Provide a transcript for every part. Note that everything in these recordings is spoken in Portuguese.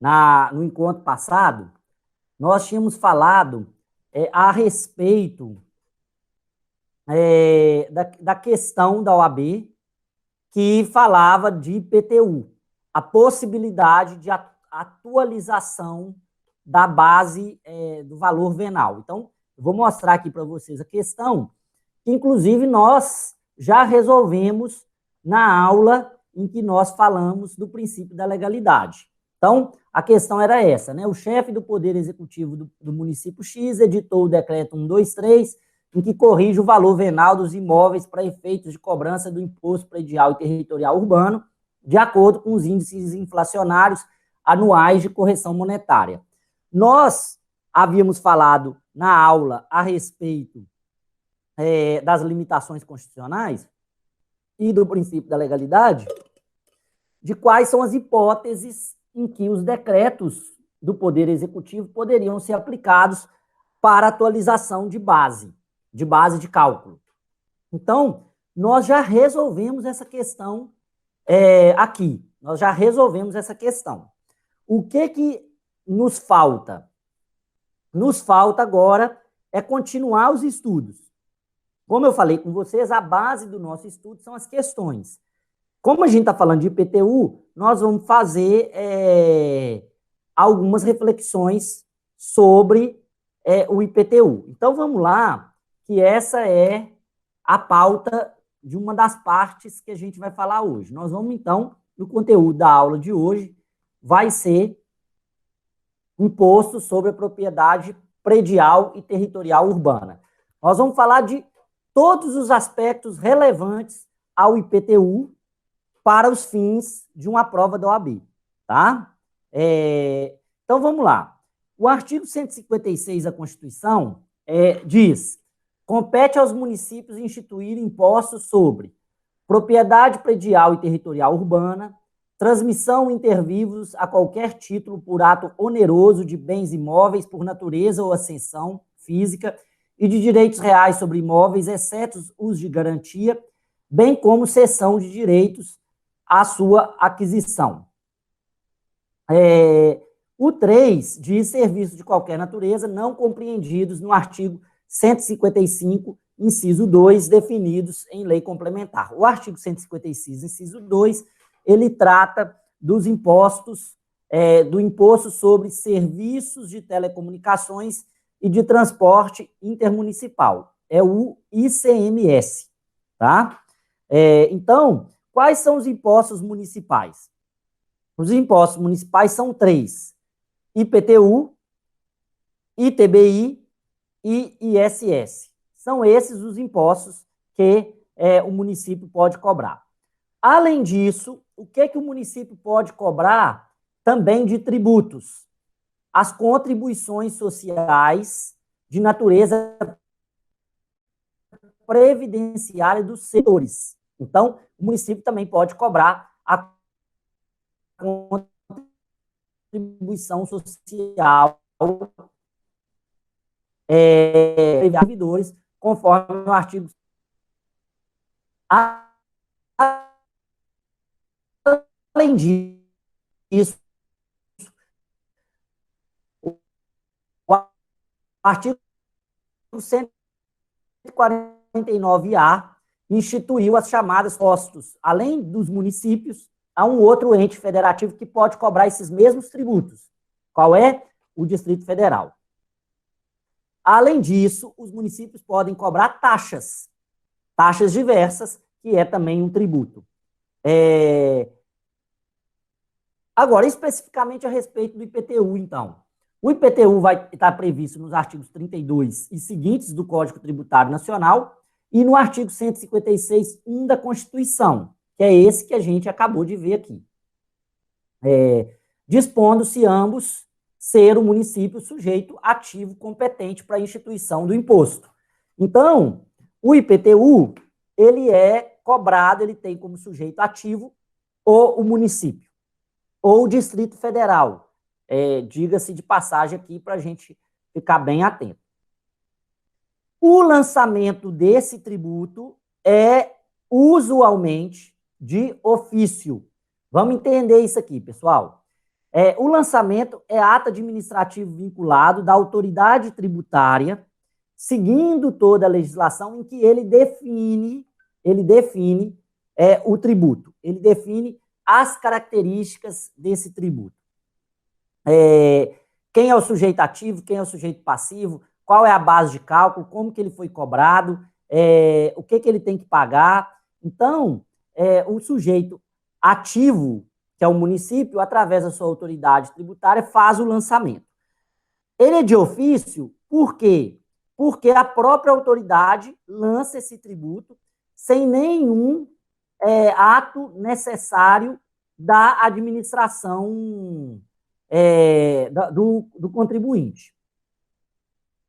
no encontro passado, nós tínhamos falado a respeito da questão da OAB que falava de IPTU, a possibilidade de atualização da base do valor venal. Então, eu vou mostrar aqui para vocês a questão, que inclusive nós já resolvemos na aula em que nós falamos do princípio da legalidade. Então, a questão era essa, né? O chefe do Poder Executivo do município X editou o decreto 123, em que corrige o valor venal dos imóveis para efeitos de cobrança do imposto predial e territorial urbano, de acordo com os índices inflacionários anuais de correção monetária. Nós havíamos falado na aula a respeito das limitações constitucionais e do princípio da legalidade, de quais são as hipóteses em que os decretos do Poder Executivo poderiam ser aplicados para atualização de base de cálculo. Então, nós já resolvemos essa questão aqui. Nós já resolvemos essa questão. O que nos falta? Nos falta agora continuar os estudos. Como eu falei com vocês, a base do nosso estudo são as questões. Como a gente está falando de IPTU, nós vamos fazer algumas reflexões sobre o IPTU. Então, vamos lá, que essa é a pauta de uma das partes que a gente vai falar hoje. Nós vamos, então, no conteúdo da aula de hoje, vai ser imposto sobre a propriedade predial e territorial urbana. Nós vamos falar de todos os aspectos relevantes ao IPTU para os fins de uma prova da OAB, tá? Então, vamos lá. O artigo 156 da Constituição diz: compete aos municípios instituir impostos sobre propriedade predial e territorial urbana, transmissão inter vivos a qualquer título por ato oneroso de bens imóveis por natureza ou ascensão física e de direitos reais sobre imóveis, exceto os de garantia, bem como cessão de direitos à sua aquisição. O 3 diz serviços de qualquer natureza não compreendidos no artigo 155, inciso 2, definidos em lei complementar. O artigo 156, inciso 2, ele trata dos impostos, do imposto sobre serviços de telecomunicações e de transporte intermunicipal. É o ICMS, tá? Então, quais são os impostos municipais? Os impostos municipais são 3: IPTU, ITBI e ISS. São esses os impostos que o município pode cobrar. Além disso, o que o município pode cobrar também de tributos? As contribuições sociais de natureza previdenciária dos setores. Então, o município também pode cobrar a contribuição social servidores, conforme o artigo. Além disso, o artigo 149-A instituiu as chamadas postos, além dos municípios, há um outro ente federativo que pode cobrar esses mesmos tributos. Qual é? O Distrito Federal. Além disso, os municípios podem cobrar taxas diversas, que é também um tributo. Agora, especificamente a respeito do IPTU, então. O IPTU vai estar previsto nos artigos 32 e seguintes do Código Tributário Nacional e no artigo 156.1 da Constituição, que é esse que a gente acabou de ver aqui. Dispondo-se ambos ser o município sujeito ativo competente para a instituição do imposto. Então, o IPTU, ele é cobrado, ele tem como sujeito ativo o município, ou o Distrito Federal. Diga-se de passagem aqui para a gente ficar bem atento. O lançamento desse tributo é usualmente de ofício. Vamos entender isso aqui, pessoal. O lançamento é ato administrativo vinculado da autoridade tributária, seguindo toda a legislação em que ele define o tributo, ele define as características desse tributo. Quem é o sujeito ativo, quem é o sujeito passivo, qual é a base de cálculo, como que ele foi cobrado, o que ele tem que pagar. Então, o sujeito ativo, que é o município, através da sua autoridade tributária, faz o lançamento. Ele é de ofício, por quê? Porque a própria autoridade lança esse tributo sem nenhum ato necessário da administração do contribuinte.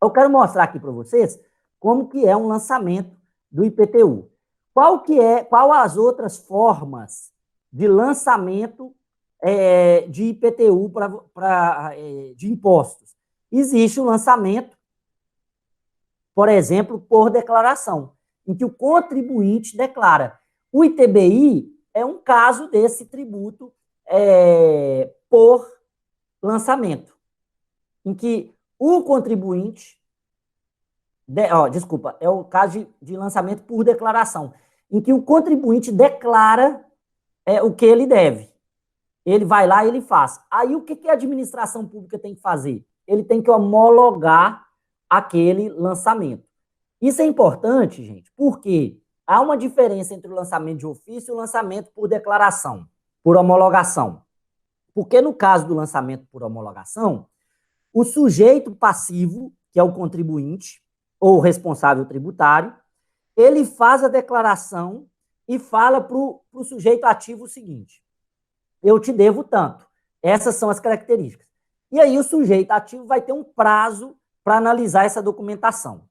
Eu quero mostrar aqui para vocês como que é um lançamento do IPTU. Qual as outras formas de lançamento de IPTU de impostos? Existe o lançamento, por exemplo, por declaração, em que o contribuinte declara. O ITBI é um caso desse tributo por lançamento, em que o contribuinte, é o caso de lançamento por declaração, em que o contribuinte declara o que ele deve. Ele vai lá e ele faz. Aí o que a administração pública tem que fazer? Ele tem que homologar aquele lançamento. Isso é importante, gente, porque há uma diferença entre o lançamento de ofício e o lançamento por declaração, por homologação. Porque no caso do lançamento por homologação, o sujeito passivo, que é o contribuinte ou responsável tributário, ele faz a declaração e fala para o sujeito ativo o seguinte: eu te devo tanto. Essas são as características. E aí o sujeito ativo vai ter um prazo para analisar essa documentação.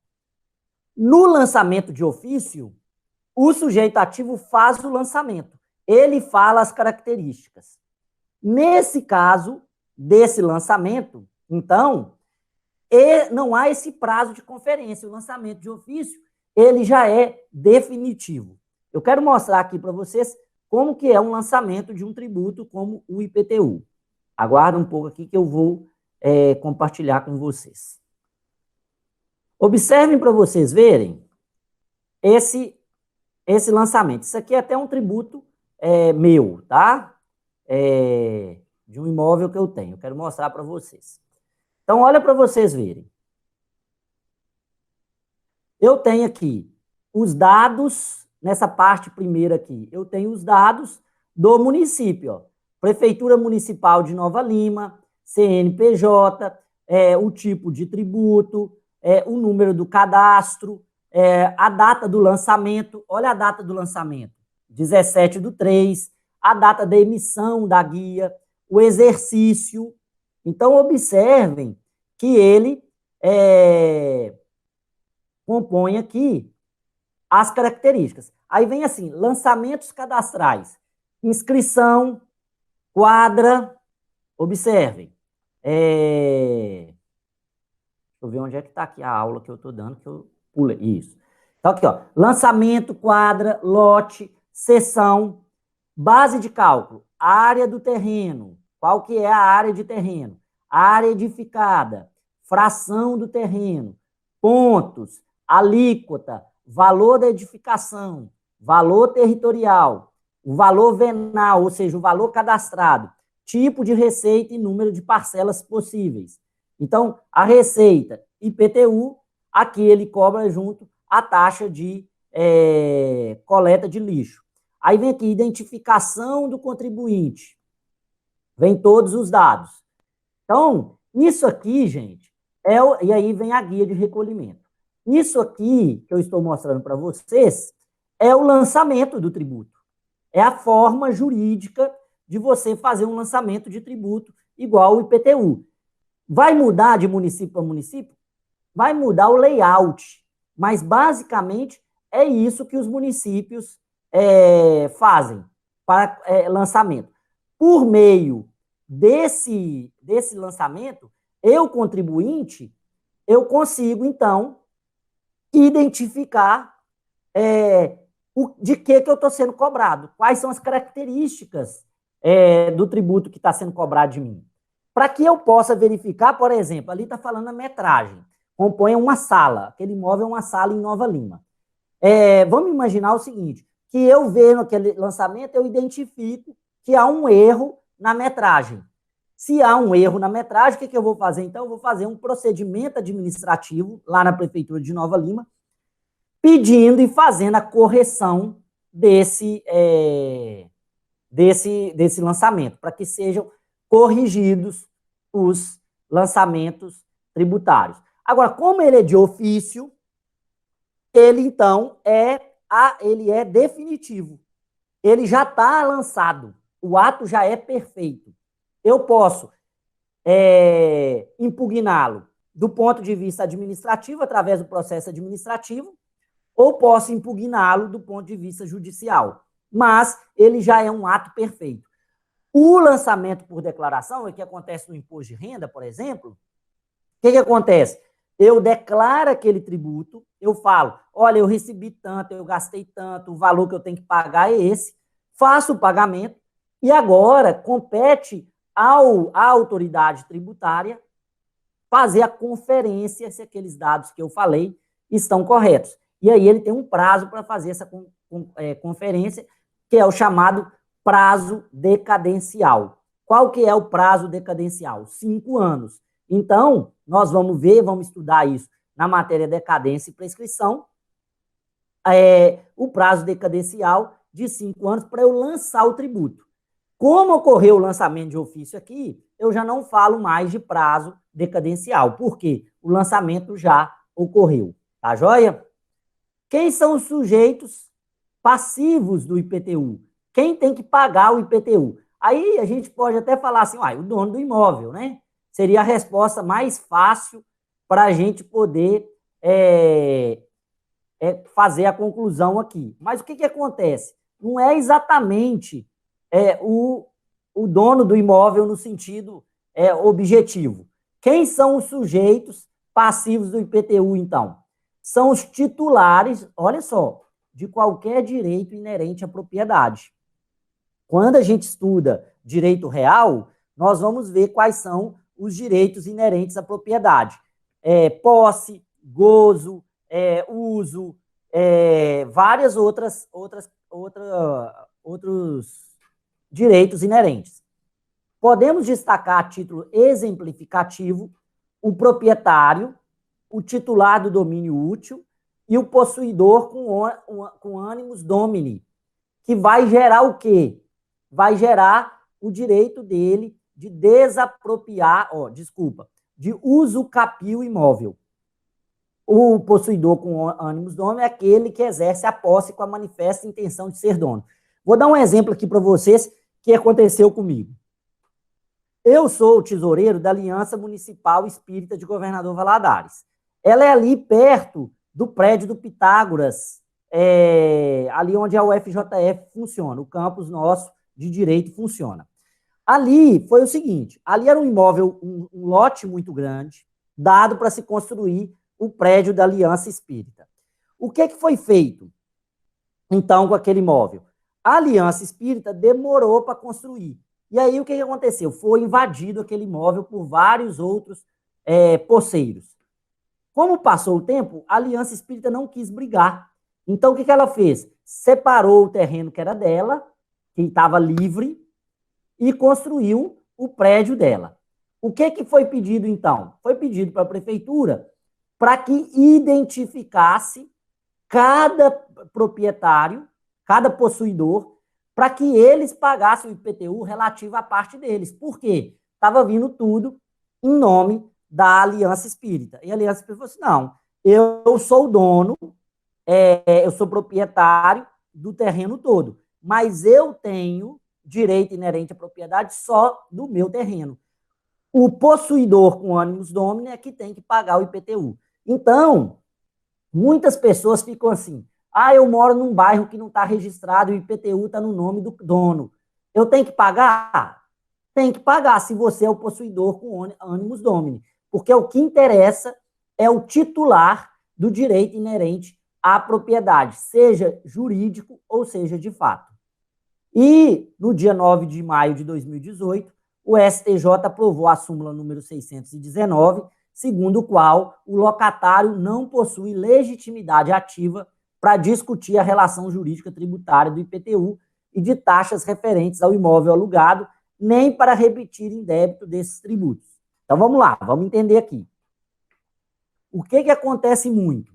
No lançamento de ofício, o sujeito ativo faz o lançamento. Ele fala as características. Nesse caso, desse lançamento, então, não há esse prazo de conferência. O lançamento de ofício, ele já é definitivo. Eu quero mostrar aqui para vocês como que é um lançamento de um tributo como o IPTU. Aguarda um pouco aqui que eu vou compartilhar com vocês. Observem para vocês verem esse lançamento. Isso aqui é até um tributo meu, tá? De um imóvel que eu tenho. Eu quero mostrar para vocês. Então, olha para vocês verem. Eu tenho aqui os dados, nessa parte primeira aqui, eu tenho os dados do município, ó. Prefeitura Municipal de Nova Lima, CNPJ, o tipo de tributo, o número do cadastro, a data do lançamento. Olha a data do lançamento, 17/3, a data da emissão da guia, o exercício. Então, observem que ele compõe aqui as características. Aí vem assim, lançamentos cadastrais, inscrição, quadra, observem. Deixa eu ver onde é que está aqui a aula que eu estou dando, que eu pulei. Isso. Então, aqui, ó, lançamento, quadra, lote, seção, base de cálculo, área do terreno. Qual que é a área de terreno? Área edificada, fração do terreno, pontos, alíquota, valor da edificação, valor territorial, o valor venal, ou seja, o valor cadastrado, tipo de receita e número de parcelas possíveis. Então, a receita IPTU, aqui ele cobra junto a taxa de coleta de lixo. Aí vem aqui, identificação do contribuinte. Vem todos os dados. Então, isso aqui, gente, e aí vem a guia de recolhimento. Isso aqui que eu estou mostrando para vocês é o lançamento do tributo. É a forma jurídica de você fazer um lançamento de tributo igual o IPTU. Vai mudar de município para município? Vai mudar o layout, mas basicamente é isso que os municípios fazem para lançamento. Por meio desse lançamento, eu, contribuinte, eu consigo, então, identificar de que eu estou sendo cobrado, quais são as características do tributo que está sendo cobrado de mim. Para que eu possa verificar, por exemplo, ali está falando a metragem, compõe uma sala, aquele imóvel é uma sala em Nova Lima. Vamos imaginar o seguinte, que eu vendo aquele lançamento, eu identifico que há um erro na metragem. Se há um erro na metragem, o que eu vou fazer? Então, eu vou fazer um procedimento administrativo lá na Prefeitura de Nova Lima, pedindo e fazendo a correção desse lançamento, para que sejam corrigidos os lançamentos tributários. Agora, como ele é de ofício, ele então ele é definitivo. Ele já está lançado. O ato já é perfeito. Eu posso impugná-lo do ponto de vista administrativo, através do processo administrativo, ou posso impugná-lo do ponto de vista judicial. Mas ele já é um ato perfeito. O lançamento por declaração, é o que acontece no imposto de renda, por exemplo. O que acontece? Eu declaro aquele tributo, eu falo, olha, eu recebi tanto, eu gastei tanto, o valor que eu tenho que pagar é esse, faço o pagamento e agora compete à autoridade tributária fazer a conferência se aqueles dados que eu falei estão corretos. E aí ele tem um prazo para fazer essa conferência, que é o chamado prazo decadencial. Qual que é o prazo decadencial? 5 anos. Então, nós vamos estudar isso na matéria decadência e prescrição, o prazo decadencial de 5 anos para eu lançar o tributo. Como ocorreu o lançamento de ofício aqui, eu já não falo mais de prazo decadencial, porque o lançamento já ocorreu. Tá joia? Quem são os sujeitos passivos do IPTU? Quem tem que pagar o IPTU? Aí a gente pode até falar assim, o dono do imóvel, né? Seria a resposta mais fácil para a gente poder fazer a conclusão aqui. Mas o que acontece? Não é exatamente o dono do imóvel no sentido objetivo. Quem são os sujeitos passivos do IPTU, então? São os titulares, olha só, de qualquer direito inerente à propriedade. Quando a gente estuda direito real, nós vamos ver quais são os direitos inerentes à propriedade. Posse, gozo, uso, várias outros direitos inerentes. Podemos destacar a título exemplificativo o proprietário, o titular do domínio útil e o possuidor com animus domini, que vai gerar o quê? Vai gerar o direito dele de desapropriar, de usucapiar o imóvel. O possuidor com animus domini é aquele que exerce a posse com a manifesta intenção de ser dono. Vou dar um exemplo aqui para vocês que aconteceu comigo. Eu sou o tesoureiro da Aliança Municipal Espírita de Governador Valadares. Ela é ali perto do prédio do Pitágoras, ali onde a UFJF funciona, o campus nosso de direito funciona. Ali foi o seguinte, ali era um imóvel, um lote muito grande, dado para se construir o prédio da Aliança Espírita. O que foi feito, então, com aquele imóvel? A Aliança Espírita demorou para construir. E aí, o que aconteceu? Foi invadido aquele imóvel por vários outros posseiros. Como passou o tempo, a Aliança Espírita não quis brigar. Então, o que ela fez? Separou o terreno que era dela, que estava livre, e construiu o prédio dela. O que foi pedido, então? Foi pedido para a prefeitura para que identificasse cada proprietário, cada possuidor, para que eles pagassem o IPTU relativo à parte deles. Por quê? Estava vindo tudo em nome da Aliança Espírita. E a Aliança Espírita falou assim, não, eu sou o dono, eu sou proprietário do terreno todo, mas eu tenho direito inerente à propriedade só do meu terreno. O possuidor com animus domini é que tem que pagar o IPTU. Então, muitas pessoas ficam assim, eu moro num bairro que não está registrado e o IPTU está no nome do dono. Eu tenho que pagar? Tem que pagar se você é o possuidor com animus domini, porque o que interessa é o titular do direito inerente à propriedade, seja jurídico ou seja de fato. E, no dia 9 de maio de 2018, o STJ aprovou a súmula número 619, segundo o qual o locatário não possui legitimidade ativa para discutir a relação jurídica tributária do IPTU e de taxas referentes ao imóvel alugado, nem para repetir em débito desses tributos. Então, vamos lá, vamos entender aqui. O que acontece muito?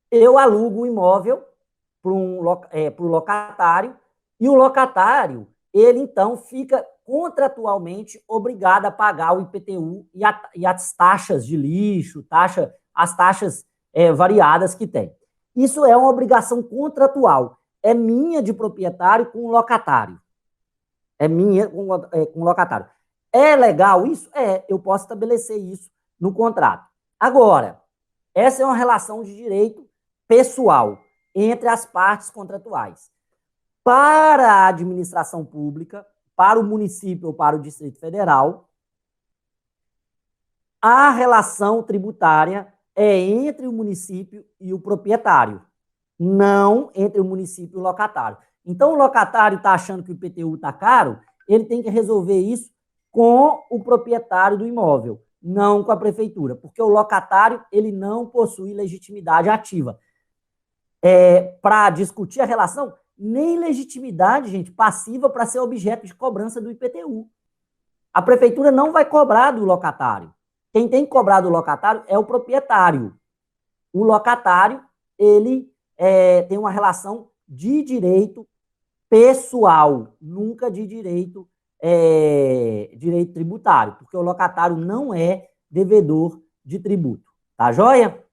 Eu alugo o imóvel para o locatário, e o locatário, ele então fica contratualmente obrigado a pagar o IPTU e as taxas de lixo, as taxas variadas que tem. Isso é uma obrigação contratual, é minha de proprietário com o locatário. É minha com o locatário. É legal isso? Eu posso estabelecer isso no contrato. Agora, essa é uma relação de direito pessoal entre as partes contratuais. Para a administração pública, para o município ou para o Distrito Federal, a relação tributária é entre o município e o proprietário, não entre o município e o locatário. Então, o locatário está achando que o IPTU está caro, ele tem que resolver isso com o proprietário do imóvel, não com a prefeitura, porque o locatário ele não possui legitimidade ativa. Para discutir a relação, nem legitimidade, gente, passiva para ser objeto de cobrança do IPTU. A prefeitura não vai cobrar do locatário. Quem tem que cobrar do locatário é o proprietário. O locatário, ele tem uma relação de direito pessoal, nunca de direito tributário, porque o locatário não é devedor de tributo. Tá joia?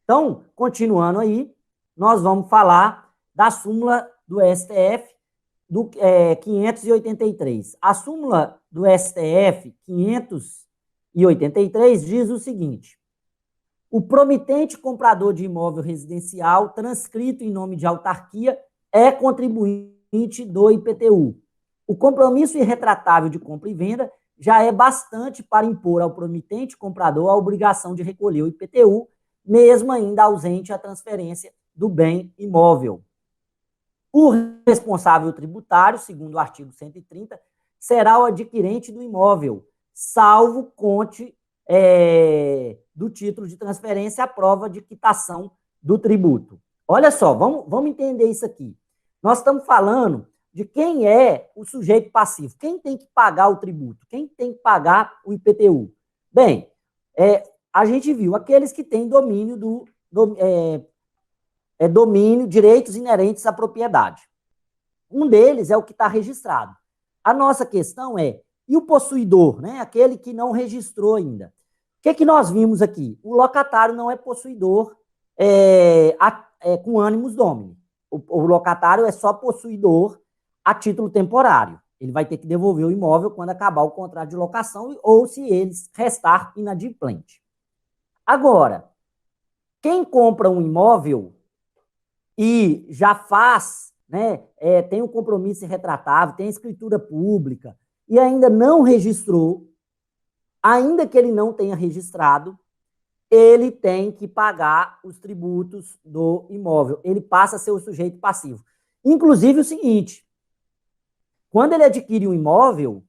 Então, continuando aí, nós vamos falar da súmula do STF do 583. A súmula do STF 583 diz o seguinte: o promitente comprador de imóvel residencial transcrito em nome de autarquia é contribuinte do IPTU. O compromisso irretratável de compra e venda já é bastante para impor ao promitente comprador a obrigação de recolher o IPTU, mesmo ainda ausente a transferência do bem imóvel. O responsável tributário, segundo o artigo 130, será o adquirente do imóvel, salvo conte do título de transferência a prova de quitação do tributo. Olha só, vamos entender isso aqui. Nós estamos falando de quem é o sujeito passivo, quem tem que pagar o tributo, quem tem que pagar o IPTU. Bem, a gente viu aqueles que têm domínio domínio, direitos inerentes à propriedade. Um deles é o que está registrado. A nossa questão e o possuidor, né? Aquele que não registrou ainda. O que nós vimos aqui? O locatário não é possuidor com ânimos domini. O locatário é só possuidor a título temporário. Ele vai ter que devolver o imóvel quando acabar o contrato de locação ou se ele restar inadimplente. Agora, quem compra um imóvel e já faz, né, tem um compromisso irretratável, tem escritura pública e ainda não registrou, ainda que ele não tenha registrado, ele tem que pagar os tributos do imóvel. Ele passa a ser o sujeito passivo. Inclusive o seguinte, quando ele adquire um imóvel,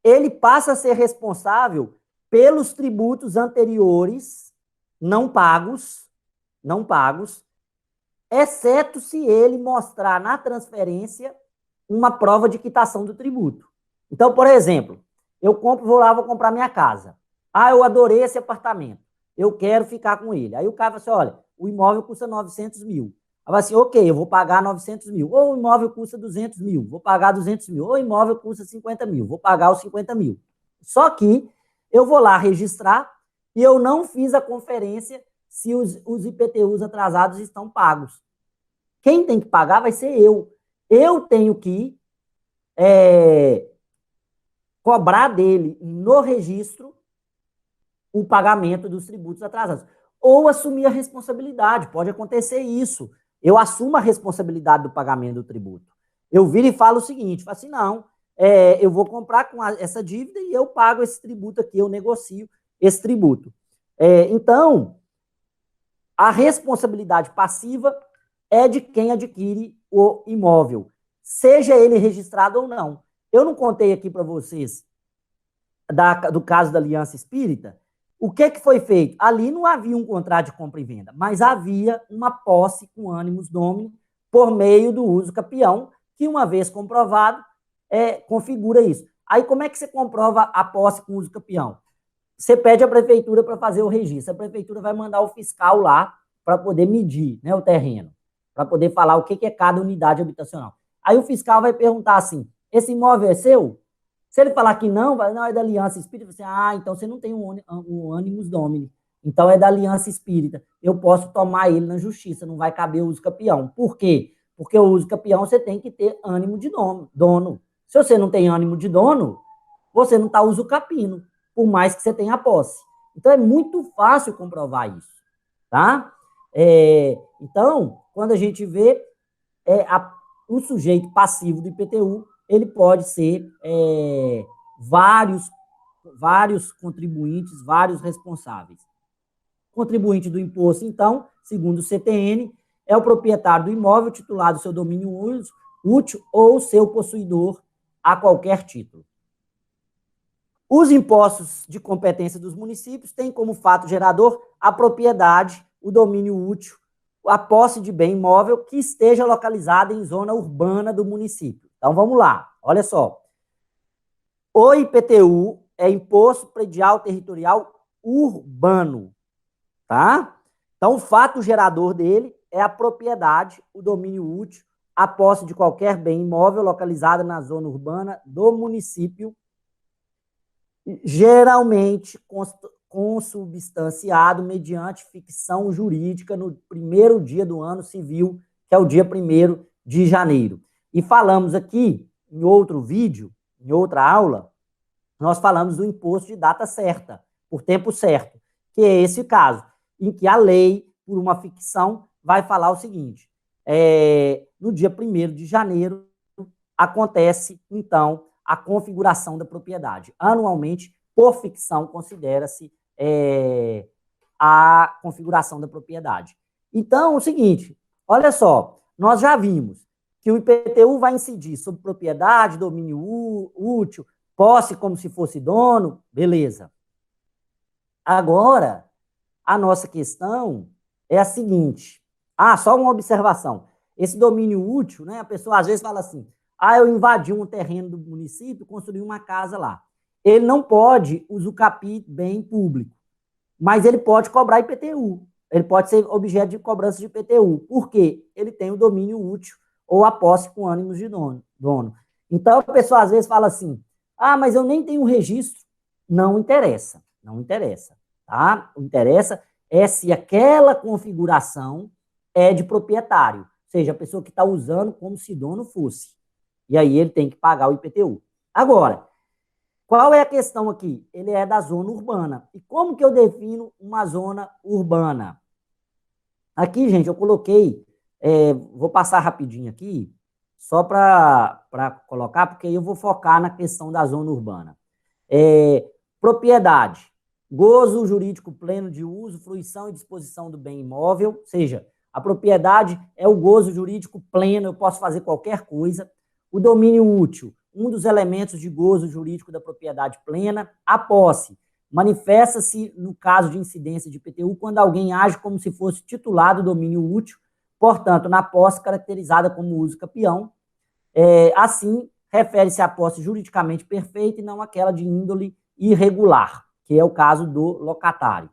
ele passa a ser responsável pelos tributos anteriores não pagos, exceto se ele mostrar na transferência uma prova de quitação do tributo. Então, por exemplo, vou comprar minha casa. Eu adorei esse apartamento. Eu quero ficar com ele. Aí o cara fala assim, olha, o imóvel custa 900 mil. Aí fala assim, ok, eu vou pagar 900 mil. Ou o imóvel custa 200 mil, vou pagar 200 mil. Ou o imóvel custa 50 mil, vou pagar os 50 mil. Só que eu vou lá registrar e eu não fiz a conferência se os IPTUs atrasados estão pagos. Quem tem que pagar vai ser eu. Eu tenho que cobrar dele no registro o pagamento dos tributos atrasados. Ou assumir a responsabilidade. Pode acontecer isso. Eu assumo a responsabilidade do pagamento do tributo. Eu viro e falo o seguinte, falo assim, não, eu vou comprar com essa dívida e eu pago esse tributo aqui, eu negocio esse tributo. Então, a responsabilidade passiva é de quem adquire o imóvel, seja ele registrado ou não. Eu não contei aqui para vocês do caso da Aliança Espírita. O que foi feito? Ali não havia um contrato de compra e venda, mas havia uma posse com ânimos domini por meio do uso capião, que uma vez comprovado, configura isso. Aí como é que você comprova a posse com uso capião? Você pede à prefeitura para fazer o registro. A prefeitura vai mandar o fiscal lá para poder medir, né, o terreno, para poder falar o que é cada unidade habitacional. Aí o fiscal vai perguntar assim, esse imóvel é seu? Se ele falar que não, vai, não, é da Aliança Espírita, você, então você não tem um ânimos domini. Então é da Aliança Espírita. Eu posso tomar ele na justiça, não vai caber o uso capião. Por quê? Porque o uso capião você tem que ter ânimo de dono. Se você não tem ânimo de dono, você não está uso capino, por mais que você tenha a posse. Então é muito fácil comprovar isso, tá? Então, quando a gente vê o sujeito passivo do IPTU, ele pode ser vários contribuintes, vários responsáveis. Contribuinte do imposto, então, segundo o CTN, é o proprietário do imóvel titulado seu domínio útil ou seu possuidor a qualquer título. Os impostos de competência dos municípios têm como fato gerador a propriedade, o domínio útil, a posse de bem imóvel que esteja localizada em zona urbana do município. Então, vamos lá. Olha só. O IPTU é Imposto Predial Territorial Urbano, tá? Então, o fato gerador dele é a propriedade, o domínio útil, a posse de qualquer bem imóvel localizado na zona urbana do município, geralmente consubstanciado mediante ficção jurídica no primeiro dia do ano civil, que é o dia 1º de janeiro. E falamos aqui, em outro vídeo, em outra aula, nós falamos do imposto de data certa, por tempo certo, que é esse caso, em que a lei, por uma ficção, vai falar o seguinte, no dia 1º de janeiro, acontece, então, a configuração da propriedade. Anualmente, por ficção, considera-se a configuração da propriedade. Então, é o seguinte, olha só, nós já vimos que o IPTU vai incidir sobre propriedade, domínio útil, posse como se fosse dono, beleza. Agora, a nossa questão é a seguinte, só uma observação, esse domínio útil, né, a pessoa às vezes fala assim, eu invadi um terreno do município, construí uma casa lá. Ele não pode usucapiar bem público, mas ele pode cobrar IPTU. Ele pode ser objeto de cobrança de IPTU. Por quê? Ele tem o domínio útil ou a posse com ânimos de dono. Então, a pessoa às vezes fala assim, mas eu nem tenho registro. Não interessa, não interessa. Tá? O que interessa é se aquela configuração é de proprietário, ou seja, a pessoa que está usando como se dono fosse. E aí ele tem que pagar o IPTU. Agora, qual é a questão aqui? Ele é da zona urbana. E como que eu defino uma zona urbana? Aqui, gente, eu coloquei, vou passar rapidinho aqui, só para colocar, porque aí eu vou focar na questão da zona urbana. Propriedade, gozo jurídico pleno de uso, fruição e disposição do bem imóvel, ou seja, a propriedade é o gozo jurídico pleno, eu posso fazer qualquer coisa. O domínio útil, um dos elementos de gozo jurídico da propriedade plena. A posse, manifesta-se no caso de incidência de IPTU quando alguém age como se fosse titulado domínio útil, portanto, na posse caracterizada como uso capião. Assim, refere-se à posse juridicamente perfeita e não àquela de índole irregular, que é o caso do locatário.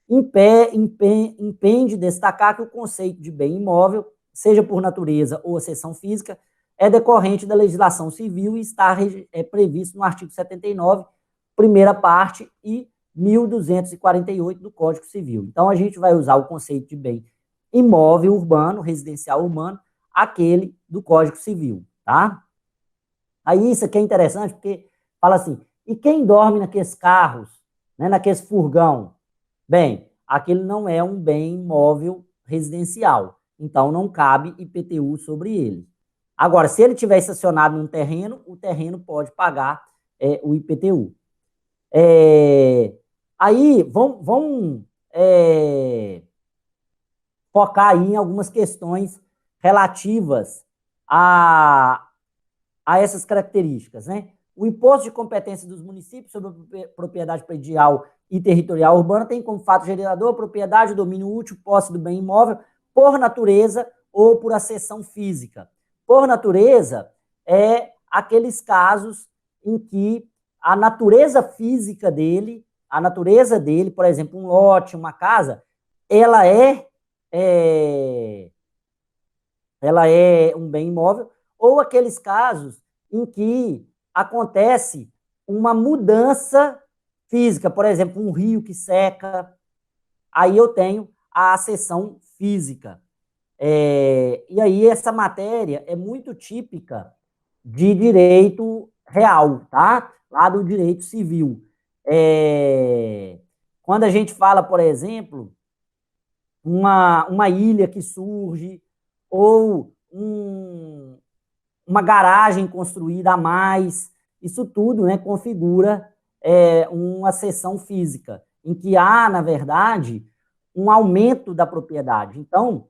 Impende destacar que o conceito de bem imóvel, seja por natureza ou acessão física, é decorrente da legislação civil e está previsto no artigo 79, primeira parte, e 1248 do Código Civil. Então, a gente vai usar o conceito de bem imóvel urbano, residencial urbano, aquele do Código Civil, tá? Aí isso aqui é interessante, porque fala assim, e quem dorme naqueles carros, né, naqueles furgão? Bem, aquele não é um bem imóvel residencial, então não cabe IPTU sobre ele. Agora, se ele tiver estacionado num terreno, o terreno pode pagar o IPTU. Aí, vamos focar aí em algumas questões relativas a essas características, né? O imposto de competência dos municípios sobre a propriedade predial e territorial urbana tem como fato gerador a propriedade, o domínio útil, posse do bem imóvel, por natureza ou por acessão física. Por natureza é aqueles casos em que a natureza física dele, por exemplo, um lote, uma casa, ela é um bem imóvel, ou aqueles casos em que acontece uma mudança física, por exemplo, um rio que seca, aí eu tenho a acessão física. E aí essa matéria é muito típica de direito real, tá? Lá do direito civil. Quando a gente fala, por exemplo, uma ilha que surge, ou uma garagem construída a mais, isso tudo, né, configura uma cessão física, em que há, na verdade, um aumento da propriedade. Então,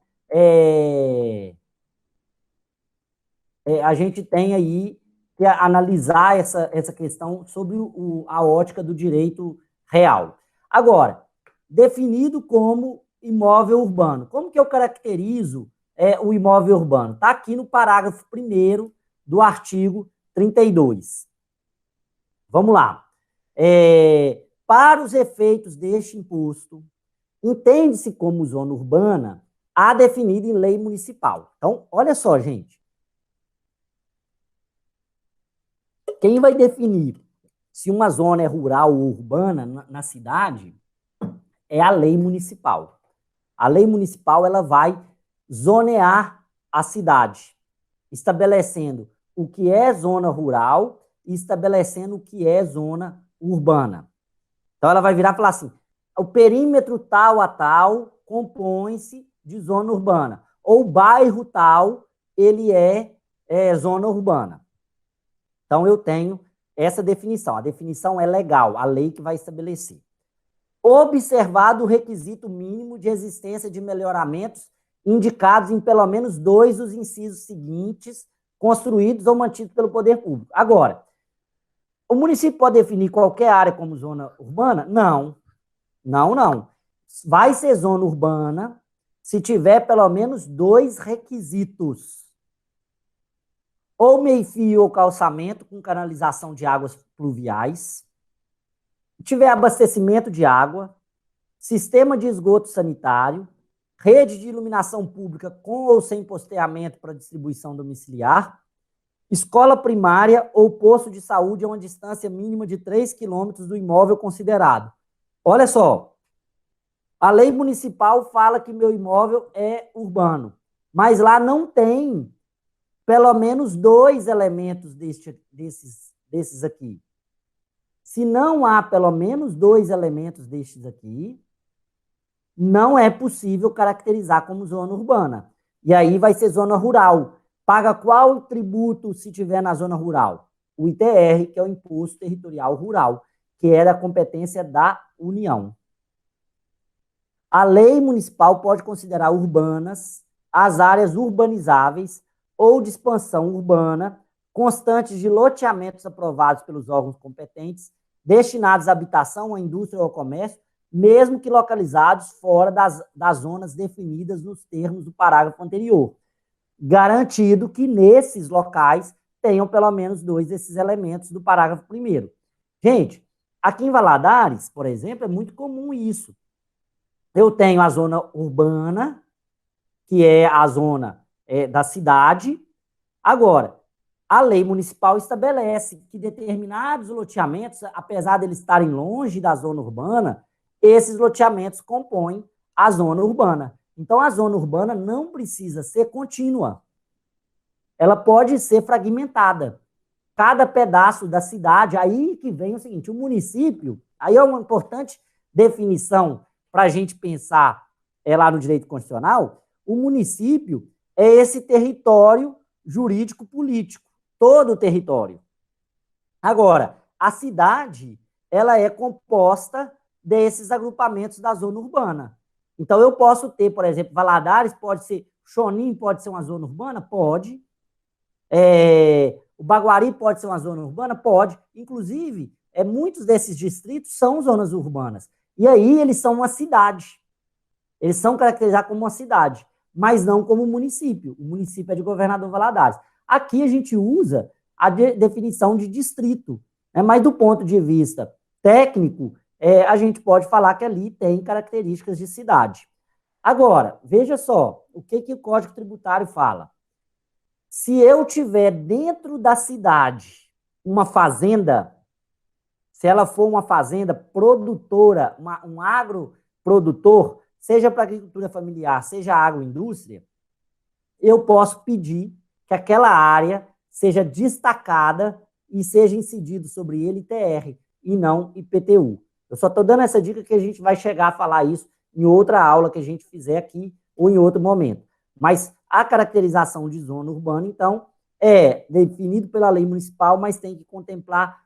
a gente tem aí que analisar essa questão sobre a ótica do direito real. Agora, definido como imóvel urbano, como que eu caracterizo o imóvel urbano? Está aqui no parágrafo 1º do artigo 32. Vamos lá. Para os efeitos deste imposto, entende-se como zona urbana a definida em lei municipal. Então, olha só, gente. Quem vai definir se uma zona é rural ou urbana na cidade é a lei municipal. A lei municipal ela vai zonear a cidade, estabelecendo o que é zona rural e estabelecendo o que é zona urbana. Então ela vai virar e falar assim: o perímetro tal a tal compõe-se de zona urbana, ou o bairro tal ele é zona urbana. Então eu tenho essa definição. A definição é legal, a lei que vai estabelecer. Observado o requisito mínimo de existência de melhoramentos indicados em pelo menos 2 dos incisos seguintes, construídos ou mantidos pelo poder público. Agora, o município pode definir qualquer área como zona urbana? Não. Não. Vai ser zona urbana se tiver pelo menos 2 requisitos. Ou meio-fio ou calçamento com canalização de águas pluviais, tiver abastecimento de água, sistema de esgoto sanitário, rede de iluminação pública com ou sem posteamento para distribuição domiciliar, escola primária ou posto de saúde a uma distância mínima de 3 quilômetros do imóvel considerado. Olha só, a lei municipal fala que meu imóvel é urbano, mas lá não tem pelo menos 2 elementos desses aqui. Se não há pelo menos 2 elementos destes aqui, não é possível caracterizar como zona urbana. E aí vai ser zona rural. Paga qual tributo se tiver na zona rural? O ITR, que é o Imposto Territorial Rural, que é da competência da União. A lei municipal pode considerar urbanas as áreas urbanizáveis ou de expansão urbana, constantes de loteamentos aprovados pelos órgãos competentes, destinados à habitação, à indústria ou ao comércio, mesmo que localizados fora das zonas definidas nos termos do parágrafo anterior, garantido que nesses locais tenham pelo menos 2 desses elementos do parágrafo 1º. Gente, aqui em Valadares, por exemplo, é muito comum isso. Eu tenho a zona urbana, que é a zona da cidade. Agora, a lei municipal estabelece que determinados loteamentos, apesar de eles estarem longe da zona urbana, esses loteamentos compõem a zona urbana. Então, a zona urbana não precisa ser contínua. Ela pode ser fragmentada. Cada pedaço da cidade, aí que vem o seguinte, o município, aí é uma importante definição para a gente pensar lá no direito constitucional, o município é esse território jurídico-político, todo o território. Agora, a cidade, ela é composta desses agrupamentos da zona urbana. Então, eu posso ter, por exemplo, Valadares pode ser Chonim pode ser uma zona urbana? Pode. O Baguari pode ser uma zona urbana? Pode. Inclusive, muitos desses distritos são zonas urbanas. E aí eles são uma cidade. Eles são caracterizados como uma cidade, mas não como município. O município é de Governador Valadares. Aqui a gente usa a definição de distrito, né? Mas do ponto de vista técnico, a gente pode falar que ali tem características de cidade. Agora, veja só, o que o Código Tributário fala? Se eu tiver dentro da cidade uma fazenda, se ela for uma fazenda produtora, um agroprodutor, seja para agricultura familiar, seja agroindústria, eu posso pedir que aquela área seja destacada e seja incidido sobre ele ITR e não IPTU. Eu só estou dando essa dica que a gente vai chegar a falar isso em outra aula que a gente fizer aqui ou em outro momento. Mas a caracterização de zona urbana, então, é definido pela lei municipal, mas tem que contemplar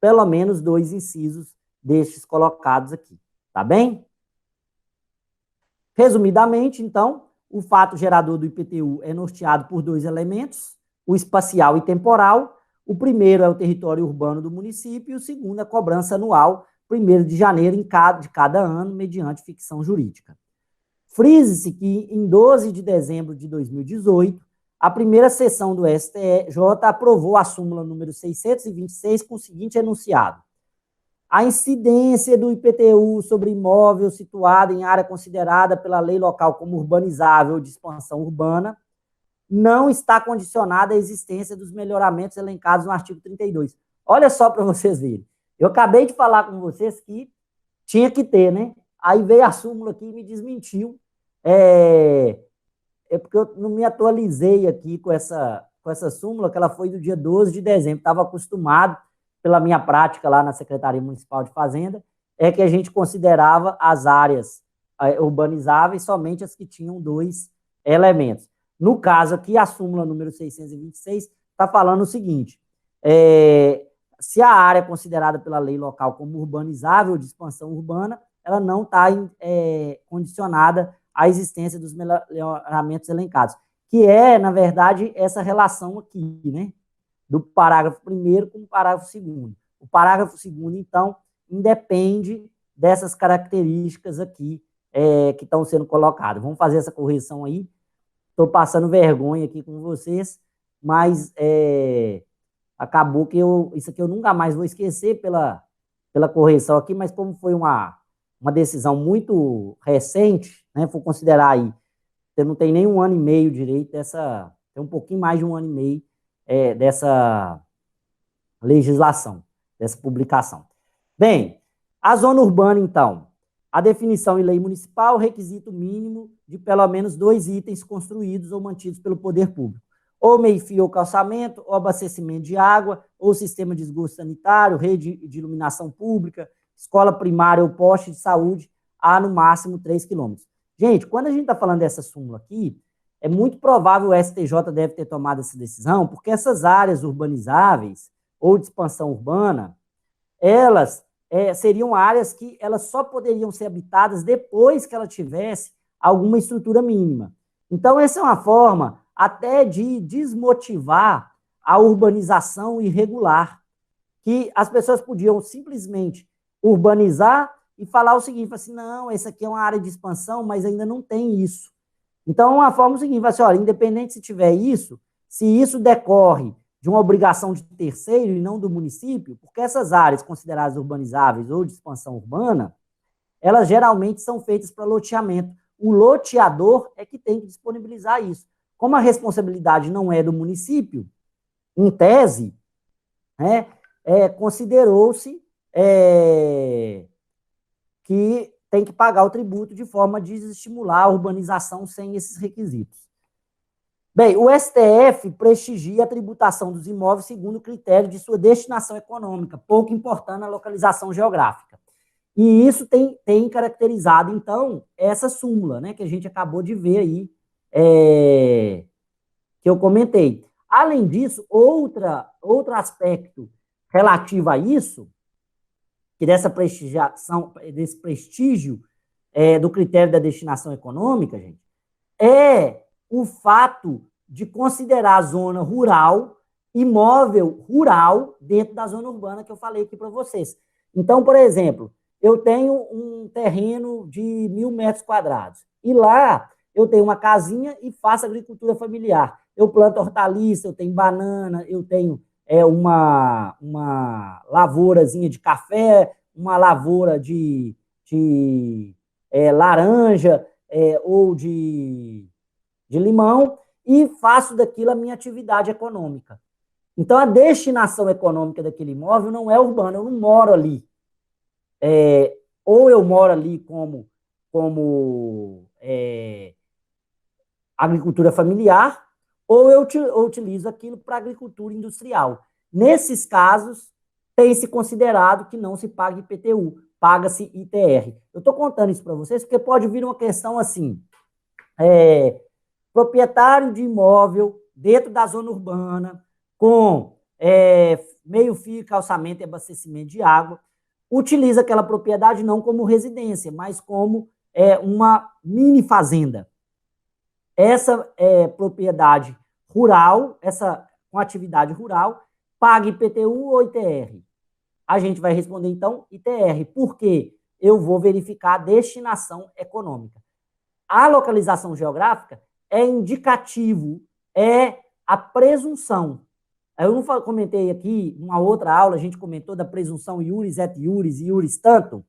pelo menos 2 incisos destes colocados aqui. Tá bem? Resumidamente, então, o fato gerador do IPTU é norteado por 2 elementos, o espacial e temporal. O primeiro é o território urbano do município e o segundo é a cobrança anual, 1º de janeiro de cada ano, mediante ficção jurídica. Frise-se que, em 12 de dezembro de 2018, a primeira sessão do STJ aprovou a súmula número 626 com o seguinte enunciado: a incidência do IPTU sobre imóvel situado em área considerada pela lei local como urbanizável ou de expansão urbana não está condicionada à existência dos melhoramentos elencados no artigo 32. Olha só para vocês verem. Eu acabei de falar com vocês que tinha que ter, né? Aí veio a súmula aqui e me desmentiu. Porque eu não me atualizei aqui com essa súmula, que ela foi do dia 12 de dezembro. Estava acostumado, pela minha prática lá na Secretaria Municipal de Fazenda, que a gente considerava as áreas urbanizáveis somente as que tinham 2 elementos. No caso aqui, a súmula número 626 está falando o seguinte: se a área é considerada pela lei local como urbanizável ou de expansão urbana, ela não está condicionada à existência dos melhoramentos elencados, que na verdade, essa relação aqui, né? Do parágrafo 1º com o parágrafo 2º. O parágrafo 2º, então, independe dessas características aqui que estão sendo colocadas. Vamos fazer essa correção aí. Estou passando vergonha aqui com vocês, mas acabou que isso aqui eu nunca mais vou esquecer pela correção aqui, mas como foi uma decisão muito recente, né, vou considerar aí, você não tem nem 1 ano e meio direito tem um pouquinho mais de 1 ano e meio dessa legislação, dessa publicação. Bem, a zona urbana, então, a definição em lei municipal, requisito mínimo de pelo menos 2 itens construídos ou mantidos pelo poder público, ou meio-fio ou calçamento, ou abastecimento de água, ou sistema de esgoto sanitário, rede de iluminação pública, escola primária ou poste de saúde, a no máximo 3 quilômetros. Gente, quando a gente está falando dessa súmula aqui, é muito provável o STJ deve ter tomado essa decisão, porque essas áreas urbanizáveis ou de expansão urbana, elas seriam áreas que elas só poderiam ser habitadas depois que ela tivesse alguma estrutura mínima. Então, essa é uma forma até de desmotivar a urbanização irregular, que as pessoas podiam simplesmente urbanizar e falar o seguinte, assim, não, essa aqui é uma área de expansão, mas ainda não tem isso. Então, uma forma é o seguinte, assim, olha, independente se tiver isso, se isso decorre de uma obrigação de terceiro e não do município, porque essas áreas consideradas urbanizáveis ou de expansão urbana, elas geralmente são feitas para loteamento. O loteador é que tem que disponibilizar isso. Como a responsabilidade não é do município, em tese, né, considerou-se que tem que pagar o tributo de forma a desestimular a urbanização sem esses requisitos. Bem, o STF prestigia a tributação dos imóveis segundo o critério de sua destinação econômica, pouco importando a localização geográfica. E isso tem caracterizado, então, essa súmula, né, que a gente acabou de ver aí, que eu comentei. Além disso, outro aspecto relativo a isso, que dessa prestigiação, desse prestígio do critério da destinação econômica, gente, é o fato de considerar a zona rural imóvel rural dentro da zona urbana que eu falei aqui para vocês. Então, por exemplo, eu tenho um terreno de 1.000 metros quadrados e lá eu tenho uma casinha e faço agricultura familiar. Eu planto hortaliça, eu tenho banana, eu tenho uma lavourazinha de café, uma lavoura de laranja ou de limão e faço daquilo a minha atividade econômica. Então, a destinação econômica daquele imóvel não é urbana, eu não moro ali. Ou eu moro ali como agricultura familiar, ou eu utilizo aquilo para agricultura industrial. Nesses casos, tem-se considerado que não se paga IPTU, paga-se ITR. Eu estou contando isso para vocês porque pode vir uma questão assim, proprietário de imóvel dentro da zona urbana, com meio-fio, calçamento e abastecimento de água, utiliza aquela propriedade não como residência, mas como uma mini fazenda. Essa propriedade rural, essa com atividade rural, paga IPTU ou ITR? A gente vai responder, então, ITR, porque eu vou verificar a destinação econômica. A localização geográfica é indicativo, é a presunção. Eu não comentei aqui, numa outra aula, a gente comentou da presunção iuris et iuris e iuris tanto.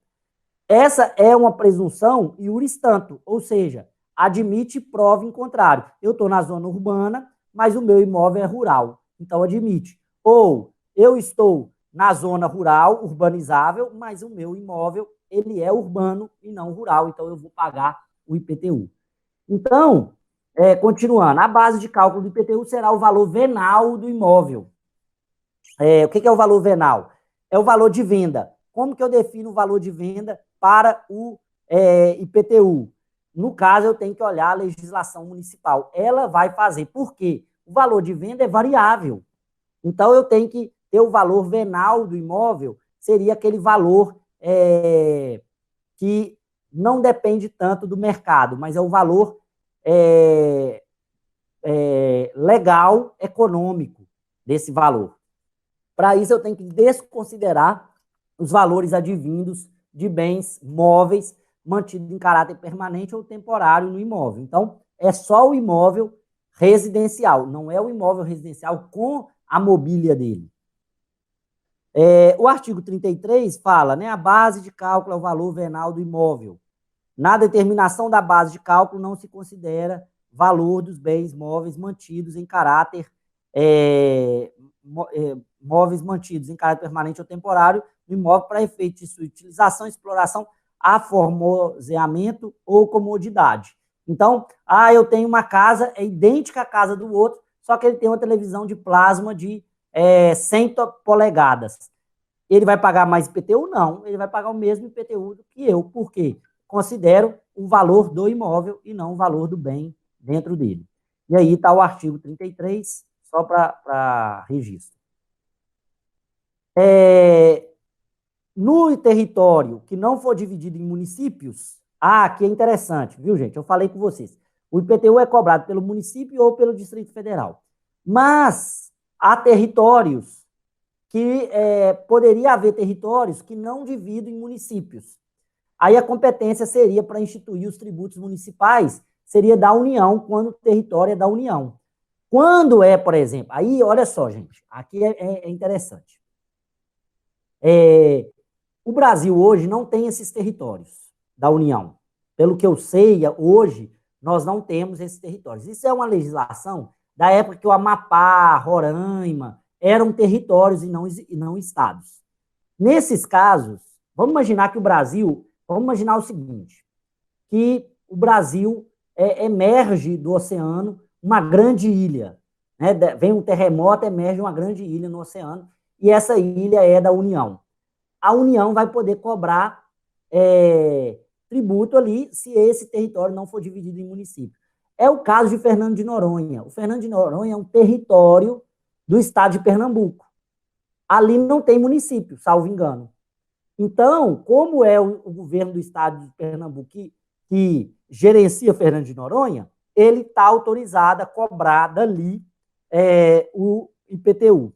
Essa é uma presunção iuris tanto, ou seja, admite prova em contrário. Eu estou na zona urbana, mas o meu imóvel é rural, então admite. Ou eu estou na zona rural, urbanizável, mas o meu imóvel ele é urbano e não rural, então eu vou pagar o IPTU. Então, continuando, a base de cálculo do IPTU será o valor venal do imóvel. O que é o valor venal? É o valor de venda. Como que eu defino o valor de venda para o IPTU? No caso, eu tenho que olhar a legislação municipal. Ela vai fazer. Por quê? O valor de venda é variável. Então, eu tenho que ter o valor venal do imóvel, seria aquele valor que não depende tanto do mercado, mas é o valor legal, econômico desse valor. Para isso, eu tenho que desconsiderar os valores advindos de bens móveis mantidos em caráter permanente ou temporário no imóvel. Então, é só o imóvel residencial, não é o imóvel residencial com a mobília dele. O artigo 33 fala, né, a base de cálculo é o valor venal do imóvel. Na determinação da base de cálculo não se considera valor dos bens móveis mantidos em caráter móveis mantidos em caráter permanente ou temporário no imóvel para efeito de sua utilização, exploração, aformoseamento ou comodidade. Então, eu tenho uma casa, é idêntica à casa do outro, só que ele tem uma televisão de plasma de 100 polegadas. Ele vai pagar mais IPTU? Não, ele vai pagar o mesmo IPTU do que eu. Por quê? Considero o valor do imóvel e não o valor do bem dentro dele. E aí está o artigo 33, só para registro. No território que não for dividido em municípios, aqui é interessante, viu, gente? Eu falei com vocês. O IPTU é cobrado pelo município ou pelo Distrito Federal. Mas há territórios que poderia haver territórios que não dividem em municípios. Aí a competência seria para instituir os tributos municipais, seria da União, quando o território é da União. Quando por exemplo, aí olha só, gente, aqui é interessante. O Brasil hoje não tem esses territórios da União. Pelo que eu sei, hoje nós não temos esses territórios. Isso é uma legislação da época que o Amapá, Roraima eram territórios e não estados. Nesses casos, vamos imaginar o seguinte, que o Brasil emerge do oceano uma grande ilha, né? Vem um terremoto, emerge uma grande ilha no oceano, e essa ilha é da União. A União vai poder cobrar tributo ali se esse território não for dividido em município. É o caso de Fernando de Noronha. O Fernando de Noronha é um território do estado de Pernambuco. Ali não tem município, salvo engano. Então, como é o governo do estado de Pernambuco que gerencia Fernando de Noronha, ele está autorizado a cobrar dali o IPTU.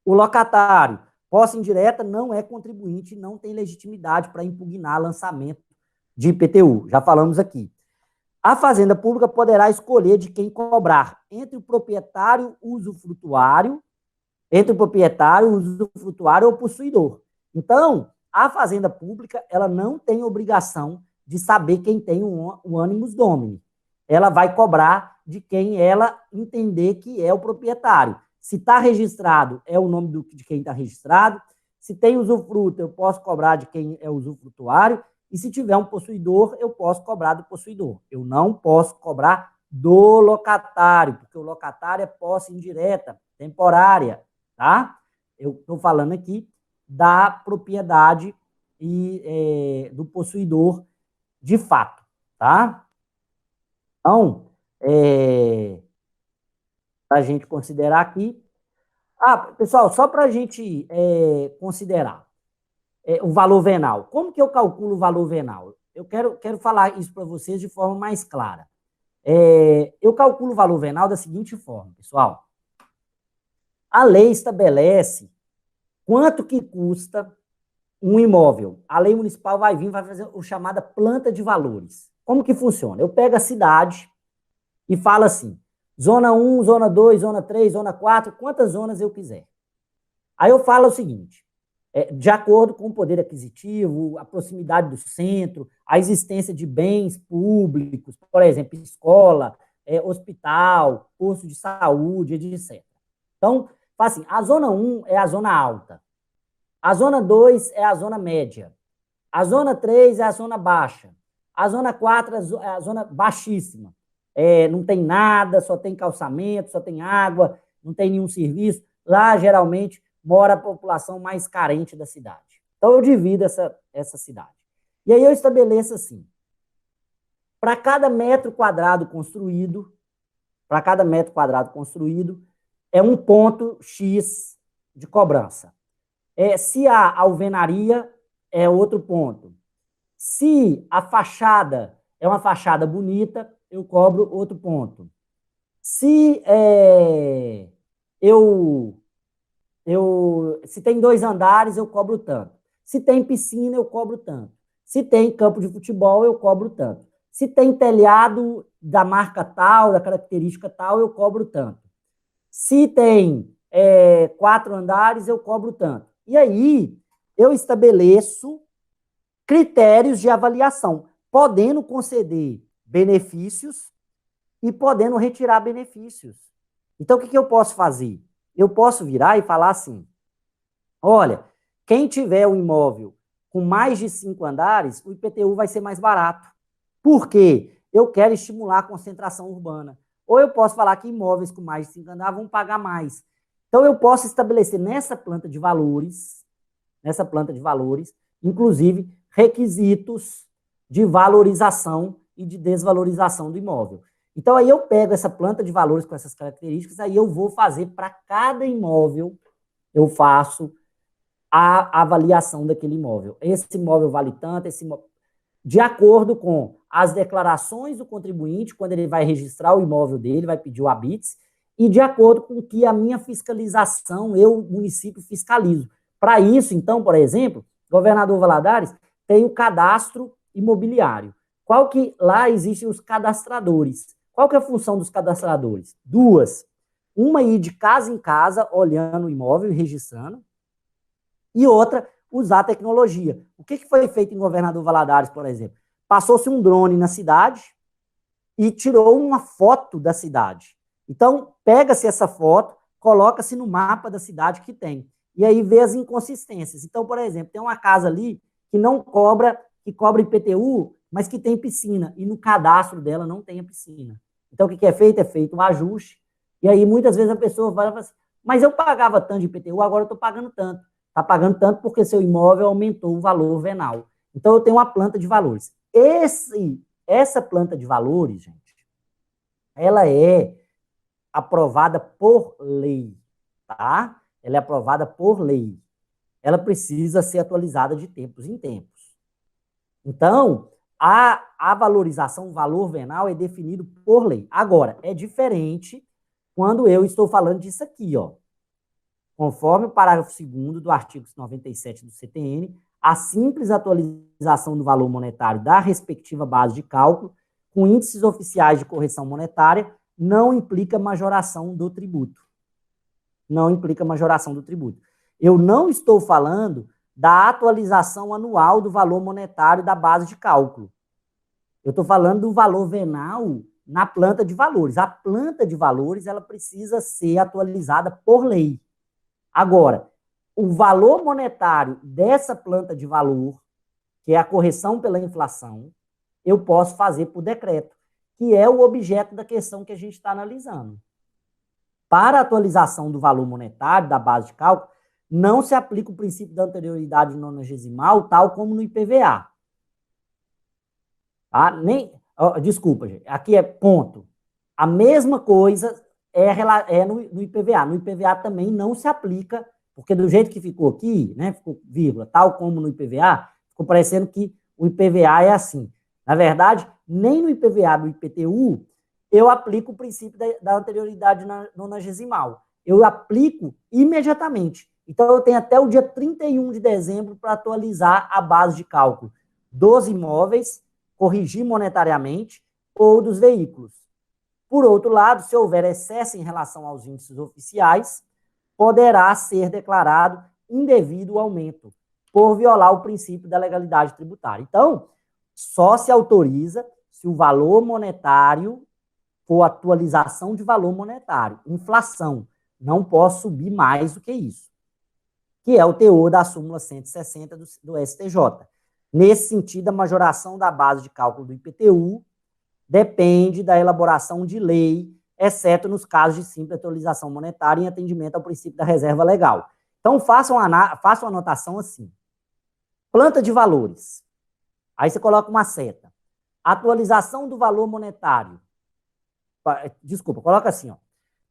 O locatário, posse indireta, não é contribuinte, não tem legitimidade para impugnar lançamento de IPTU. Já falamos aqui. A Fazenda Pública poderá escolher de quem cobrar entre o proprietário, usufrutuário, ou possuidor. Então, a Fazenda Pública, ela não tem obrigação de saber quem tem o animus domini. Ela vai cobrar de quem ela entender que é o proprietário. Se está registrado, é o nome de quem está registrado. Se tem usufruto, eu posso cobrar de quem é usufrutuário. E se tiver um possuidor, eu posso cobrar do possuidor. Eu não posso cobrar do locatário, porque o locatário é posse indireta, temporária, tá? Eu estou falando aqui da propriedade e do possuidor de fato, tá? Então, para a gente considerar aqui. Pessoal, só para a gente considerar o valor venal. Como que eu calculo o valor venal? Eu quero falar isso para vocês de forma mais clara. Eu calculo o valor venal da seguinte forma, pessoal. A lei estabelece quanto que custa um imóvel. A lei municipal vai fazer o chamada planta de valores. Como que funciona? Eu pego a cidade e falo assim, zona 1, zona 2, zona 3, zona 4, quantas zonas eu quiser. Aí eu falo o seguinte, de acordo com o poder aquisitivo, a proximidade do centro, a existência de bens públicos, por exemplo, escola, hospital, posto de saúde, etc. Então, assim, a zona 1 é a zona alta, a zona 2 é a zona média, a zona 3 é a zona baixa, a zona 4 é a zona baixíssima. Não tem nada, só tem calçamento, só tem água, não tem nenhum serviço. Lá, geralmente, mora a população mais carente da cidade. Então, eu divido essa cidade. E aí eu estabeleço assim, para cada metro quadrado construído, é um ponto X de cobrança. Se há alvenaria, é outro ponto. Se a fachada é uma fachada bonita, eu cobro outro ponto. Se se tem 2 andares, eu cobro tanto. Se tem piscina, eu cobro tanto. Se tem campo de futebol, eu cobro tanto. Se tem telhado da marca tal, da característica tal, eu cobro tanto. Se tem 4 andares, eu cobro tanto. E aí, eu estabeleço critérios de avaliação, podendo conceder benefícios e podendo retirar benefícios. Então, o que eu posso fazer? Eu posso virar e falar assim, olha, quem tiver um imóvel com mais de 5 andares, o IPTU vai ser mais barato. Por quê? Eu quero estimular a concentração urbana. Ou eu posso falar que imóveis com mais de 5 andares vão pagar mais. Então, eu posso estabelecer nessa planta de valores, inclusive, requisitos de valorização e de desvalorização do imóvel. Então, aí eu pego essa planta de valores com essas características, aí eu vou fazer para cada imóvel, eu faço a avaliação daquele imóvel. Esse imóvel vale tanto, de acordo com as declarações do contribuinte, quando ele vai registrar o imóvel dele, vai pedir o habite, e de acordo com que a minha fiscalização, eu, município, fiscalizo. Para isso, então, por exemplo, governador Valadares tem o cadastro imobiliário. Qual que lá existem os cadastradores? Qual que é a função dos cadastradores? 2. Uma ir de casa em casa, olhando o imóvel e registrando, e outra, usar a tecnologia. O que foi feito em Governador Valadares, por exemplo? Passou-se um drone na cidade e tirou uma foto da cidade. Então, pega-se essa foto, coloca-se no mapa da cidade que tem. E aí vê as inconsistências. Então, por exemplo, tem uma casa ali que não cobra, que cobra IPTU, mas que tem piscina. E no cadastro dela não tem a piscina. Então, o que é feito? É feito um ajuste. E aí, muitas vezes, a pessoa vai falar assim, mas eu pagava tanto de IPTU, agora eu estou pagando tanto. Está pagando tanto porque seu imóvel aumentou o valor venal. Então, eu tenho uma planta de valores. Essa planta de valores, gente, ela é aprovada por lei, tá? Ela é aprovada por lei. Ela precisa ser atualizada de tempos em tempos. Então, a valorização, o valor venal é definido por lei. Agora, é diferente quando eu estou falando disso aqui, ó. Conforme o parágrafo 2º do artigo 97 do CTN, a simples atualização do valor monetário da respectiva base de cálculo, com índices oficiais de correção monetária, não implica majoração do tributo. Não implica majoração do tributo. Eu não estou falando da atualização anual do valor monetário da base de cálculo. Eu estou falando do valor venal na planta de valores. A planta de valores, ela precisa ser atualizada por lei. Agora, o valor monetário dessa planta de valor, que é a correção pela inflação, eu posso fazer por decreto, que é o objeto da questão que a gente está analisando. Para a atualização do valor monetário da base de cálculo, não se aplica o princípio da anterioridade nonagesimal, tal como no IPVA. Tá? Desculpa, gente, aqui é ponto. A mesma coisa é no IPVA. No IPVA também não se aplica, porque do jeito que ficou aqui, né, ficou vírgula, tal como no IPVA, ficou parecendo que o IPVA é assim. Na verdade, nem no IPVA do IPTU eu aplico o princípio da anterioridade nonagesimal. Eu aplico imediatamente. Então, eu tenho até o dia 31 de dezembro para atualizar a base de cálculo dos imóveis, corrigir monetariamente, ou dos veículos. Por outro lado, se houver excesso em relação aos índices oficiais, poderá ser declarado indevido o aumento, por violar o princípio da legalidade tributária. Então, só se autoriza se o valor monetário for atualização de valor monetário, inflação. Não posso subir mais do que isso, que é o teor da súmula 160 do STJ. Nesse sentido, a majoração da base de cálculo do IPTU depende da elaboração de lei, exceto nos casos de simples atualização monetária em atendimento ao princípio da reserva legal. Então, façam uma anotação assim. Planta de valores. Aí você coloca uma seta. Atualização do valor monetário. Desculpa, coloca assim, ó.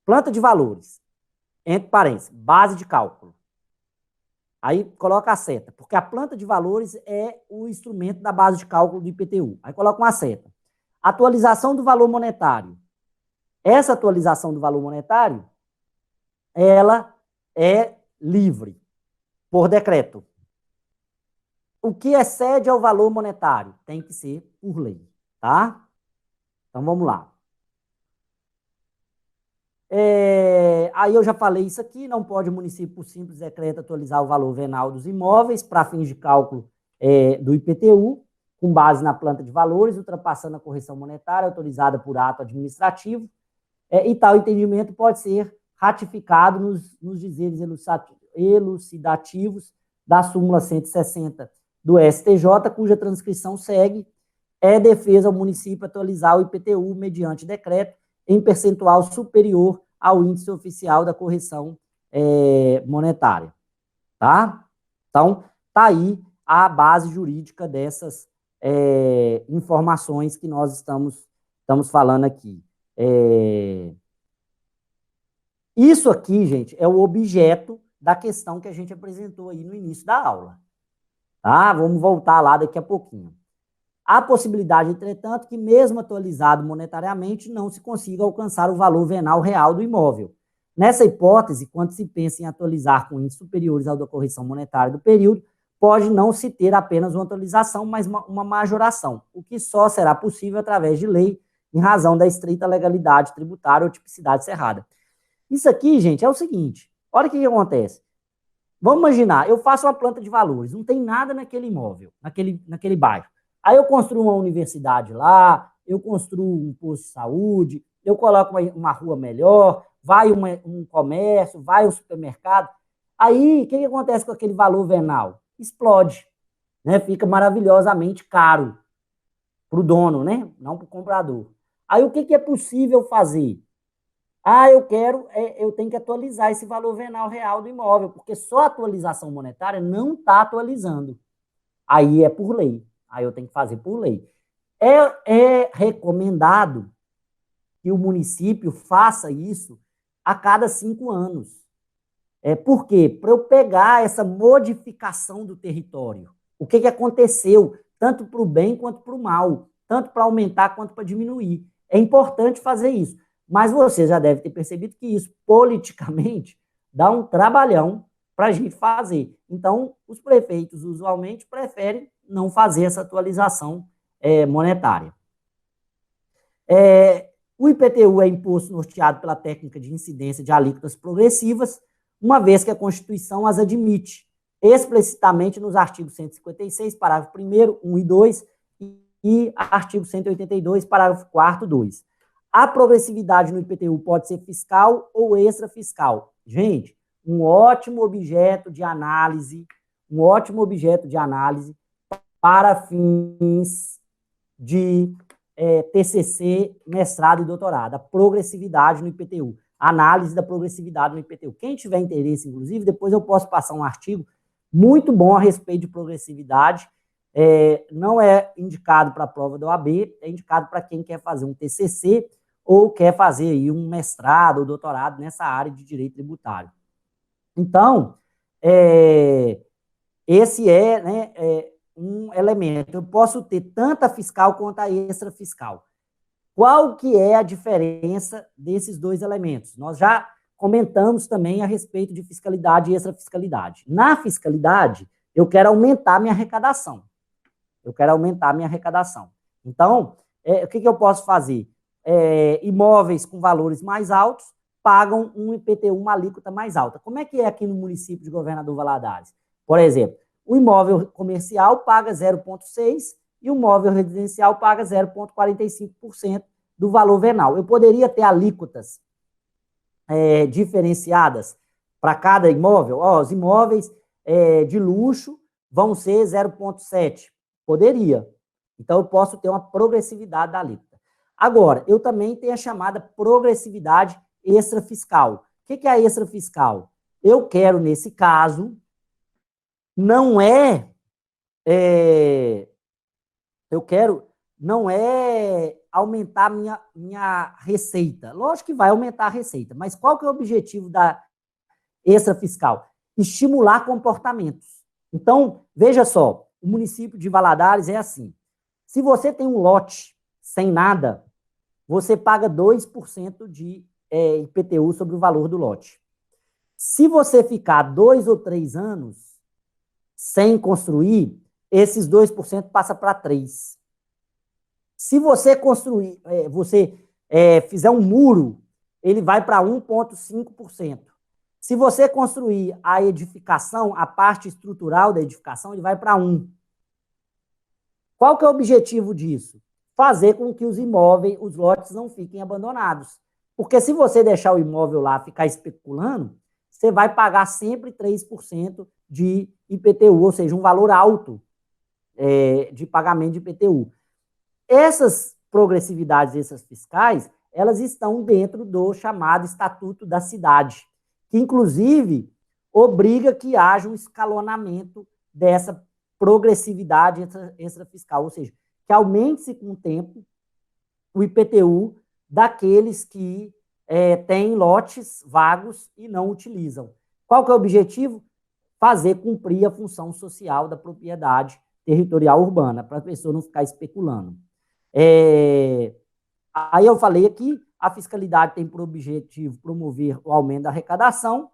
Planta de valores. Entre parênteses, base de cálculo. Aí coloca a seta, porque a planta de valores é o instrumento da base de cálculo do IPTU. Aí coloca uma seta. Atualização do valor monetário. Essa atualização do valor monetário, ela é livre, por decreto. O que excede ao valor monetário tem que ser por lei, tá? Então, vamos lá. Aí eu já falei isso aqui, não pode o município, por simples decreto, atualizar o valor venal dos imóveis para fins de cálculo do IPTU, com base na planta de valores, ultrapassando a correção monetária autorizada por ato administrativo, e tal entendimento pode ser ratificado nos dizeres elucidativos da súmula 160 do STJ, cuja transcrição segue, é defesa ao município atualizar o IPTU mediante decreto em percentual superior ao índice oficial da correção monetária. Tá? Então, tá aí a base jurídica dessas informações que nós estamos falando aqui. Isso aqui, gente, é o objeto da questão que a gente apresentou aí no início da aula. Tá? Vamos voltar lá daqui a pouquinho. Há possibilidade, entretanto, que mesmo atualizado monetariamente, não se consiga alcançar o valor venal real do imóvel. Nessa hipótese, quando se pensa em atualizar com índices superiores ao da correção monetária do período, pode não se ter apenas uma atualização, mas uma majoração, o que só será possível através de lei, em razão da estrita legalidade tributária ou tipicidade cerrada. Isso aqui, gente, é o seguinte, olha o que acontece. Vamos imaginar, eu faço uma planta de valores, não tem nada naquele imóvel, naquele bairro. Aí eu construo uma universidade lá, eu construo um posto de saúde, eu coloco uma rua melhor, vai um comércio, vai um supermercado. Aí, o que acontece com aquele valor venal? Explode, né? Fica maravilhosamente caro para o dono, né? Não para o comprador. Aí, o que é possível fazer? Eu tenho que atualizar esse valor venal real do imóvel, porque só a atualização monetária não está atualizando. Aí é por lei. Aí eu tenho que fazer por lei. É recomendado que o município faça isso a cada 5 anos. Por quê? Para eu pegar essa modificação do território. O que aconteceu tanto para o bem quanto para o mal, tanto para aumentar quanto para diminuir. É importante fazer isso. Mas você já deve ter percebido que isso, politicamente, dá um trabalhão para a gente fazer. Então, os prefeitos, usualmente, preferem não fazer essa atualização monetária. O IPTU é imposto norteado pela técnica de incidência de alíquotas progressivas, uma vez que a Constituição as admite explicitamente nos artigos 156, parágrafo 1º, 1 e 2, e artigo 182, parágrafo 4º, 2. A progressividade no IPTU pode ser fiscal ou extrafiscal. Gente, um ótimo objeto de análise para fins de TCC, mestrado e doutorado, a progressividade no IPTU, análise da progressividade no IPTU. Quem tiver interesse, inclusive, depois eu posso passar um artigo muito bom a respeito de progressividade. Não é indicado para a prova da OAB, é indicado para quem quer fazer um TCC ou quer fazer aí um mestrado ou doutorado nessa área de direito tributário. Então, esse um elemento. Eu posso ter tanto a fiscal quanto a extrafiscal. Qual que é a diferença desses dois elementos? Nós já comentamos também a respeito de fiscalidade e extrafiscalidade. Na fiscalidade, eu quero aumentar minha arrecadação. Então, o que eu posso fazer? Imóveis com valores mais altos pagam um IPTU, uma alíquota mais alta. Como é que é aqui no município de Governador Valadares? Por exemplo, o imóvel comercial paga 0,6% e o imóvel residencial paga 0,45% do valor venal. Eu poderia ter alíquotas diferenciadas para cada imóvel. Os imóveis de luxo vão ser 0,7%. Poderia. Então, eu posso ter uma progressividade da alíquota. Agora, eu também tenho a chamada progressividade extrafiscal. O que é a extrafiscal? Eu quero, nesse caso, não é aumentar minha receita. Lógico que vai aumentar a receita, mas qual que é o objetivo da extrafiscal? Estimular comportamentos. Então, veja só, o município de Valadares é assim. Se você tem um lote sem nada, você paga 2% de IPTU sobre o valor do lote. Se você ficar 2 ou 3 anos sem construir, esses 2% passa para 3%. Se você construir, fizer um muro, ele vai para 1,5%. Se você construir a edificação, a parte estrutural da edificação, ele vai para 1%. Qual que é o objetivo disso? Fazer com que os imóveis, os lotes não fiquem abandonados. Porque se você deixar o imóvel lá ficar especulando, você vai pagar sempre 3% de IPTU, ou seja, um valor alto de pagamento de IPTU. Essas progressividades, essas fiscais, elas estão dentro do chamado Estatuto da Cidade, que inclusive obriga que haja um escalonamento dessa progressividade extrafiscal, ou seja, que aumente-se com o tempo o IPTU daqueles que têm lotes vagos e não utilizam. Qual que é o objetivo? Fazer cumprir a função social da propriedade territorial urbana, para a pessoa não ficar especulando. Aí eu falei aqui, a fiscalidade tem por objetivo promover o aumento da arrecadação,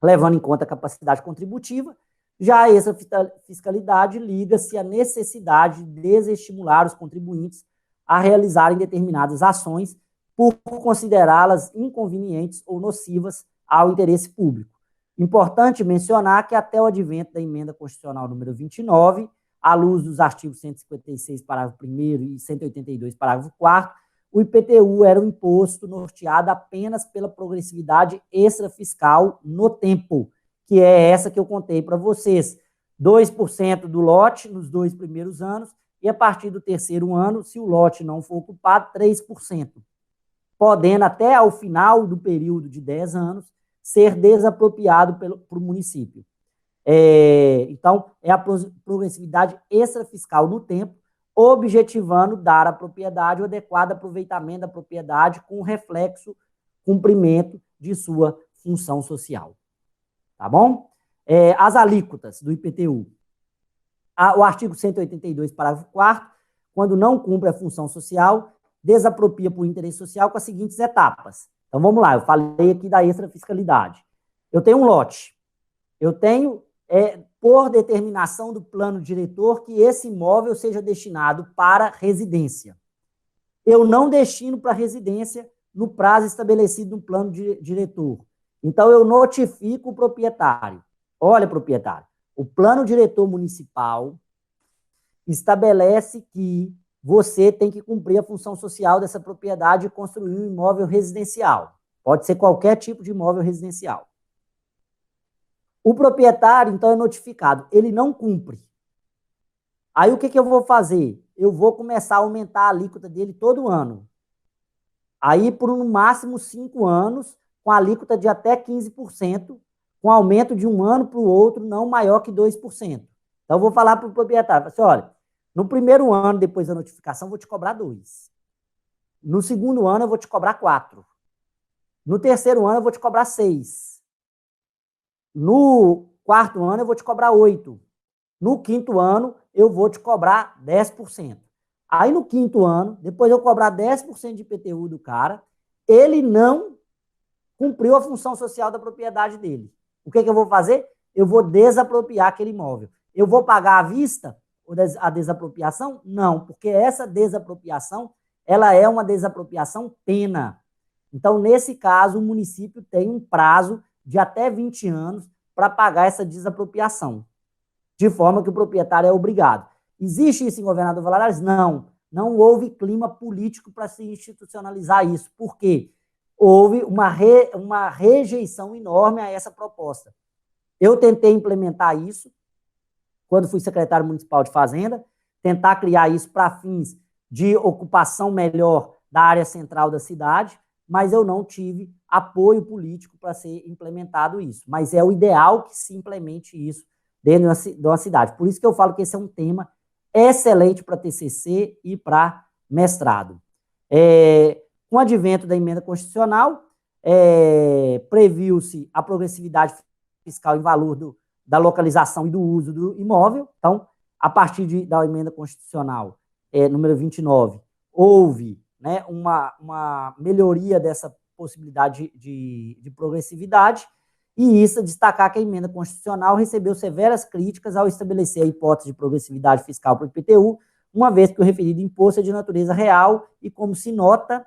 levando em conta a capacidade contributiva. Já essa fiscalidade liga-se à necessidade de desestimular os contribuintes a realizarem determinadas ações por considerá-las inconvenientes ou nocivas ao interesse público. Importante mencionar que até o advento da emenda constitucional número 29, à luz dos artigos 156, parágrafo 1º e 182, parágrafo 4º, o IPTU era um imposto norteado apenas pela progressividade extrafiscal no tempo, que é essa que eu contei para vocês. 2% do lote nos 2 primeiros anos e a partir do 3º ano, se o lote não for ocupado, 3%. Podendo até ao final do período de 10 anos ser desapropriado para o município. Então, é a progressividade extrafiscal no tempo, objetivando dar à propriedade o adequado aproveitamento da propriedade com reflexo cumprimento de sua função social. Tá bom? As alíquotas do IPTU. O artigo 182, parágrafo 4º, quando não cumpre a função social, desapropria por interesse social com as seguintes etapas. Então, vamos lá, eu falei aqui da extrafiscalidade. Eu tenho um lote, eu tenho, por determinação do plano diretor, que esse imóvel seja destinado para residência. Eu não destino para residência no prazo estabelecido no plano diretor. Então, eu notifico o proprietário. Olha, proprietário, o plano diretor municipal estabelece que você tem que cumprir a função social dessa propriedade e construir um imóvel residencial. Pode ser qualquer tipo de imóvel residencial. O proprietário, então, é notificado. Ele não cumpre. Aí, o que eu vou fazer? Eu vou começar a aumentar a alíquota dele todo ano. Aí, por no máximo 5 anos, com a alíquota de até 15%, com aumento de um ano para o outro, não maior que 2%. Então, eu vou falar para o proprietário, assim, olha, no primeiro ano, depois da notificação, eu vou te cobrar 2. No segundo ano, eu vou te cobrar 4. No terceiro ano, eu vou te cobrar 6. No quarto ano, eu vou te cobrar 8. No quinto ano, eu vou te cobrar 10%. Aí, no quinto ano, depois eu cobrar 10% de IPTU do cara, ele não cumpriu a função social da propriedade dele. O que eu vou fazer? Eu vou desapropriar aquele imóvel. Eu vou pagar à vista a desapropriação? Não, porque essa desapropriação, ela é uma desapropriação pena. Então, nesse caso, o município tem um prazo de até 20 anos para pagar essa desapropriação, de forma que o proprietário é obrigado. Existe isso em Governador Valadares? Não. Não houve clima político para se institucionalizar isso. Por quê? Houve uma rejeição enorme a essa proposta. Eu tentei implementar isso quando fui secretário municipal de Fazenda, tentar criar isso para fins de ocupação melhor da área central da cidade, mas eu não tive apoio político para ser implementado isso. Mas é o ideal que se implemente isso dentro de uma cidade. Por isso que eu falo que esse é um tema excelente para TCC e para mestrado. Com o advento da emenda constitucional, previu-se a progressividade fiscal em valor da localização e do uso do imóvel. Então, a partir da emenda constitucional número 29, houve, né, uma melhoria dessa possibilidade de progressividade, e isso destacar que a emenda constitucional recebeu severas críticas ao estabelecer a hipótese de progressividade fiscal para o IPTU, uma vez que o referido imposto é de natureza real e, como se nota,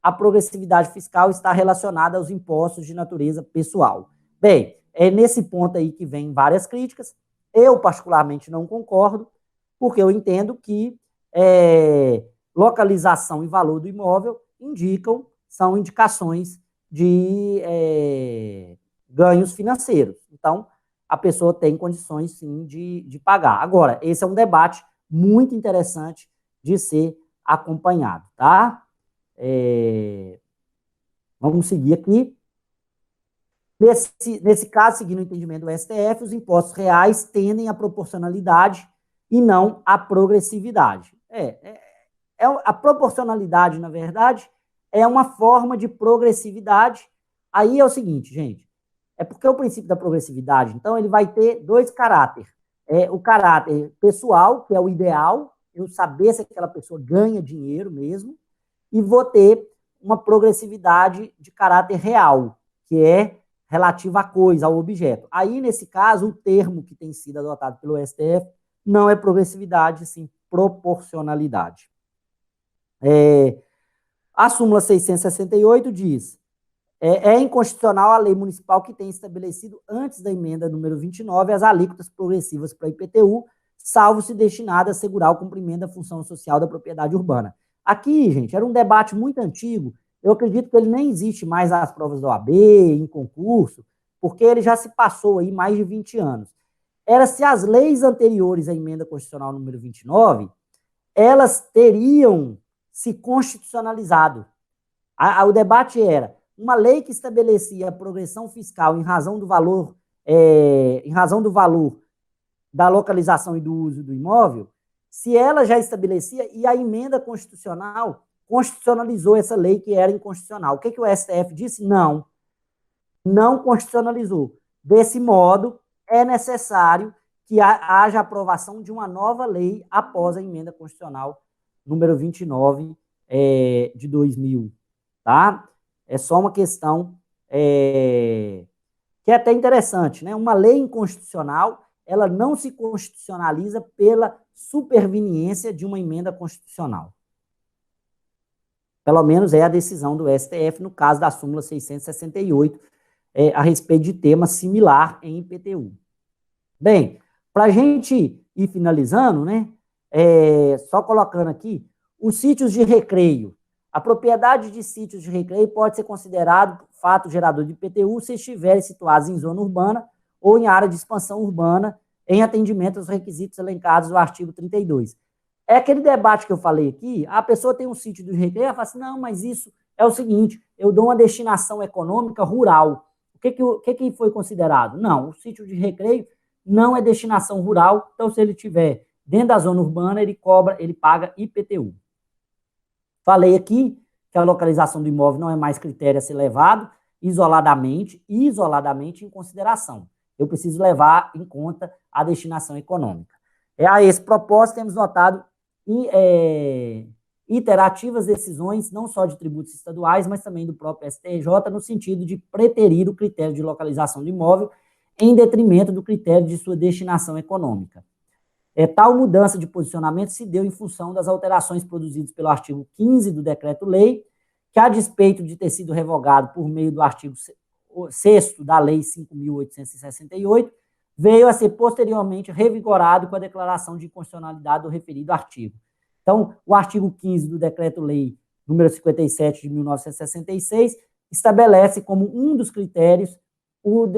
a progressividade fiscal está relacionada aos impostos de natureza pessoal. Bem, é nesse ponto aí que vem várias críticas. Eu, particularmente, não concordo, porque eu entendo que localização e valor do imóvel são indicações de ganhos financeiros. Então, a pessoa tem condições, sim, de pagar. Agora, esse é um debate muito interessante de ser acompanhado, tá? Vamos seguir aqui. Nesse caso, seguindo o entendimento do STF, os impostos reais tendem à proporcionalidade e não à progressividade. A proporcionalidade, na verdade, é uma forma de progressividade. Aí é o seguinte, gente, é porque o princípio da progressividade, então, ele vai ter dois caráteres. O caráter pessoal, que é o ideal, eu saber se aquela pessoa ganha dinheiro mesmo, e vou ter uma progressividade de caráter real, que é relativa à coisa, ao objeto. Aí, nesse caso, o termo que tem sido adotado pelo STF não é progressividade, sim proporcionalidade. A súmula 668 diz: é inconstitucional a lei municipal que tem estabelecido, antes da emenda número 29, as alíquotas progressivas para IPTU, salvo se destinada a assegurar o cumprimento da função social da propriedade urbana. Aqui, gente, era um debate muito antigo. Eu acredito que ele nem existe mais nas provas da OAB, em concurso, porque ele já se passou aí mais de 20 anos. Era se as leis anteriores à emenda constitucional número 29, elas teriam se constitucionalizado. O debate era uma lei que estabelecia a progressão fiscal em razão do valor da localização e do uso do imóvel, se ela já estabelecia, e a emenda constitucional constitucionalizou essa lei que era inconstitucional. O que o STF disse? Não constitucionalizou. Desse modo, é necessário que haja aprovação de uma nova lei após a emenda constitucional número 29 de 2000, tá? É só uma questão que é até interessante, né? Uma lei inconstitucional, ela não se constitucionaliza pela superveniência de uma emenda constitucional. Pelo menos é a decisão do STF no caso da súmula 668, a respeito de tema similar em IPTU. Bem, para a gente ir finalizando, né? Só colocando aqui, os sítios de recreio. A propriedade de sítios de recreio pode ser considerado fato gerador de IPTU se estiverem situados em zona urbana ou em área de expansão urbana, em atendimento aos requisitos elencados no artigo 32. É aquele debate que eu falei aqui, a pessoa tem um sítio de recreio, ela fala assim, não, mas isso é o seguinte, eu dou uma destinação econômica rural. O que foi considerado? Não, o sítio de recreio não é destinação rural, então se ele tiver dentro da zona urbana, ele paga IPTU. Falei aqui que a localização do imóvel não é mais critério a ser levado isoladamente em consideração. Eu preciso levar em conta a destinação econômica. A esse propósito, temos notado iterativas decisões, não só de tributos estaduais, mas também do próprio STJ, no sentido de preterir o critério de localização do imóvel em detrimento do critério de sua destinação econômica. Tal mudança de posicionamento se deu em função das alterações produzidas pelo artigo 15 do Decreto-Lei, que, a despeito de ter sido revogado por meio do artigo 6º da Lei 5.868, veio a ser posteriormente revigorado com a declaração de inconstitucionalidade do referido artigo. Então, o artigo 15 do Decreto-Lei número 57 de 1966 estabelece como um dos critérios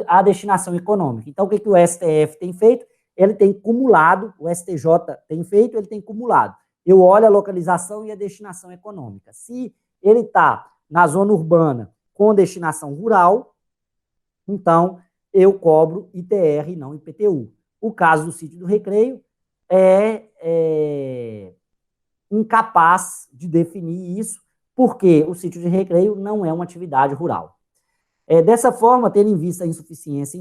a destinação econômica. Então, o que o STF tem feito? Ele tem cumulado, o STJ tem feito, ele tem cumulado. Eu olho a localização e a destinação econômica. Se ele está na zona urbana com destinação rural, então eu cobro ITR e não IPTU. O caso do sítio do recreio é incapaz de definir isso, porque o sítio de recreio não é uma atividade rural. Dessa forma, tendo em vista a insuficiência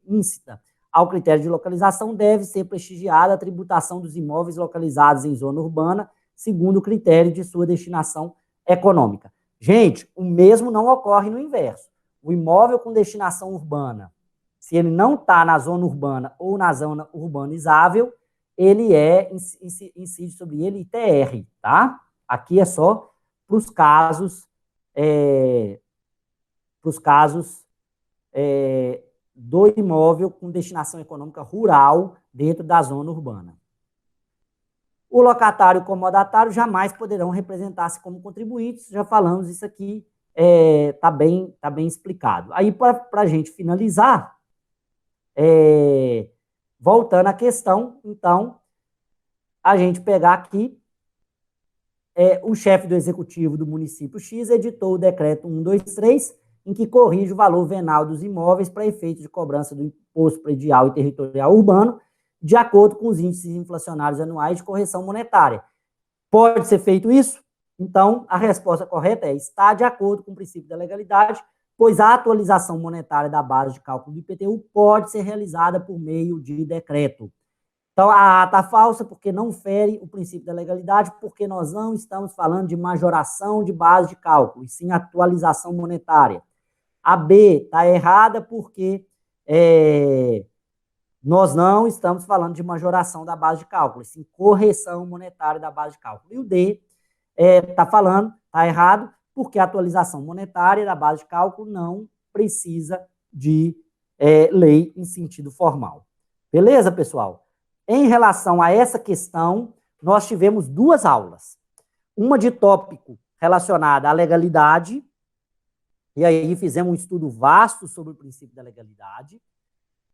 íncita ao critério de localização, deve ser prestigiada a tributação dos imóveis localizados em zona urbana, segundo o critério de sua destinação econômica. Gente, o mesmo não ocorre no inverso. O imóvel com destinação urbana, se ele não está na zona urbana ou na zona urbanizável, ele incide sobre ele ITR, tá? Aqui é só para os casos do imóvel com destinação econômica rural dentro da zona urbana. O locatário e o comodatário jamais poderão representar-se como contribuintes, já falamos isso aqui, tá bem explicado. Aí, para a gente finalizar, voltando à questão, então, a gente pegar aqui, o chefe do executivo do município X editou o decreto 123, em que corrige o valor venal dos imóveis para efeito de cobrança do imposto predial e territorial urbano, de acordo com os índices inflacionários anuais de correção monetária. Pode ser feito isso? Então, a resposta correta está de acordo com o princípio da legalidade, pois a atualização monetária da base de cálculo do IPTU pode ser realizada por meio de decreto. Então, a ata falsa, porque não fere o princípio da legalidade, porque nós não estamos falando de majoração de base de cálculo, e sim atualização monetária. A B está errada porque nós não estamos falando de majoração da base de cálculo, sim correção monetária da base de cálculo. E o D está errado, porque a atualização monetária da base de cálculo não precisa de lei em sentido formal. Beleza, pessoal? Em relação a essa questão, nós tivemos duas aulas. Uma de tópico relacionada à legalidade, e aí fizemos um estudo vasto sobre o princípio da legalidade.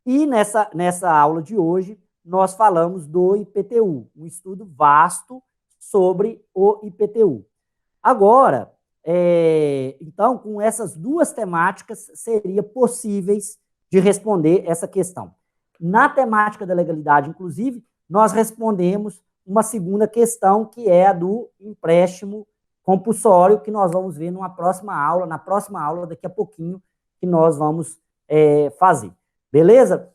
E nessa aula de hoje, nós falamos do IPTU, um estudo vasto sobre o IPTU. Agora, então, com essas duas temáticas, seria possíveis de responder essa questão. Na temática da legalidade, inclusive, nós respondemos uma segunda questão, que é a do empréstimo compulsório, que nós vamos ver na próxima aula, daqui a pouquinho, que nós vamos fazer. Beleza?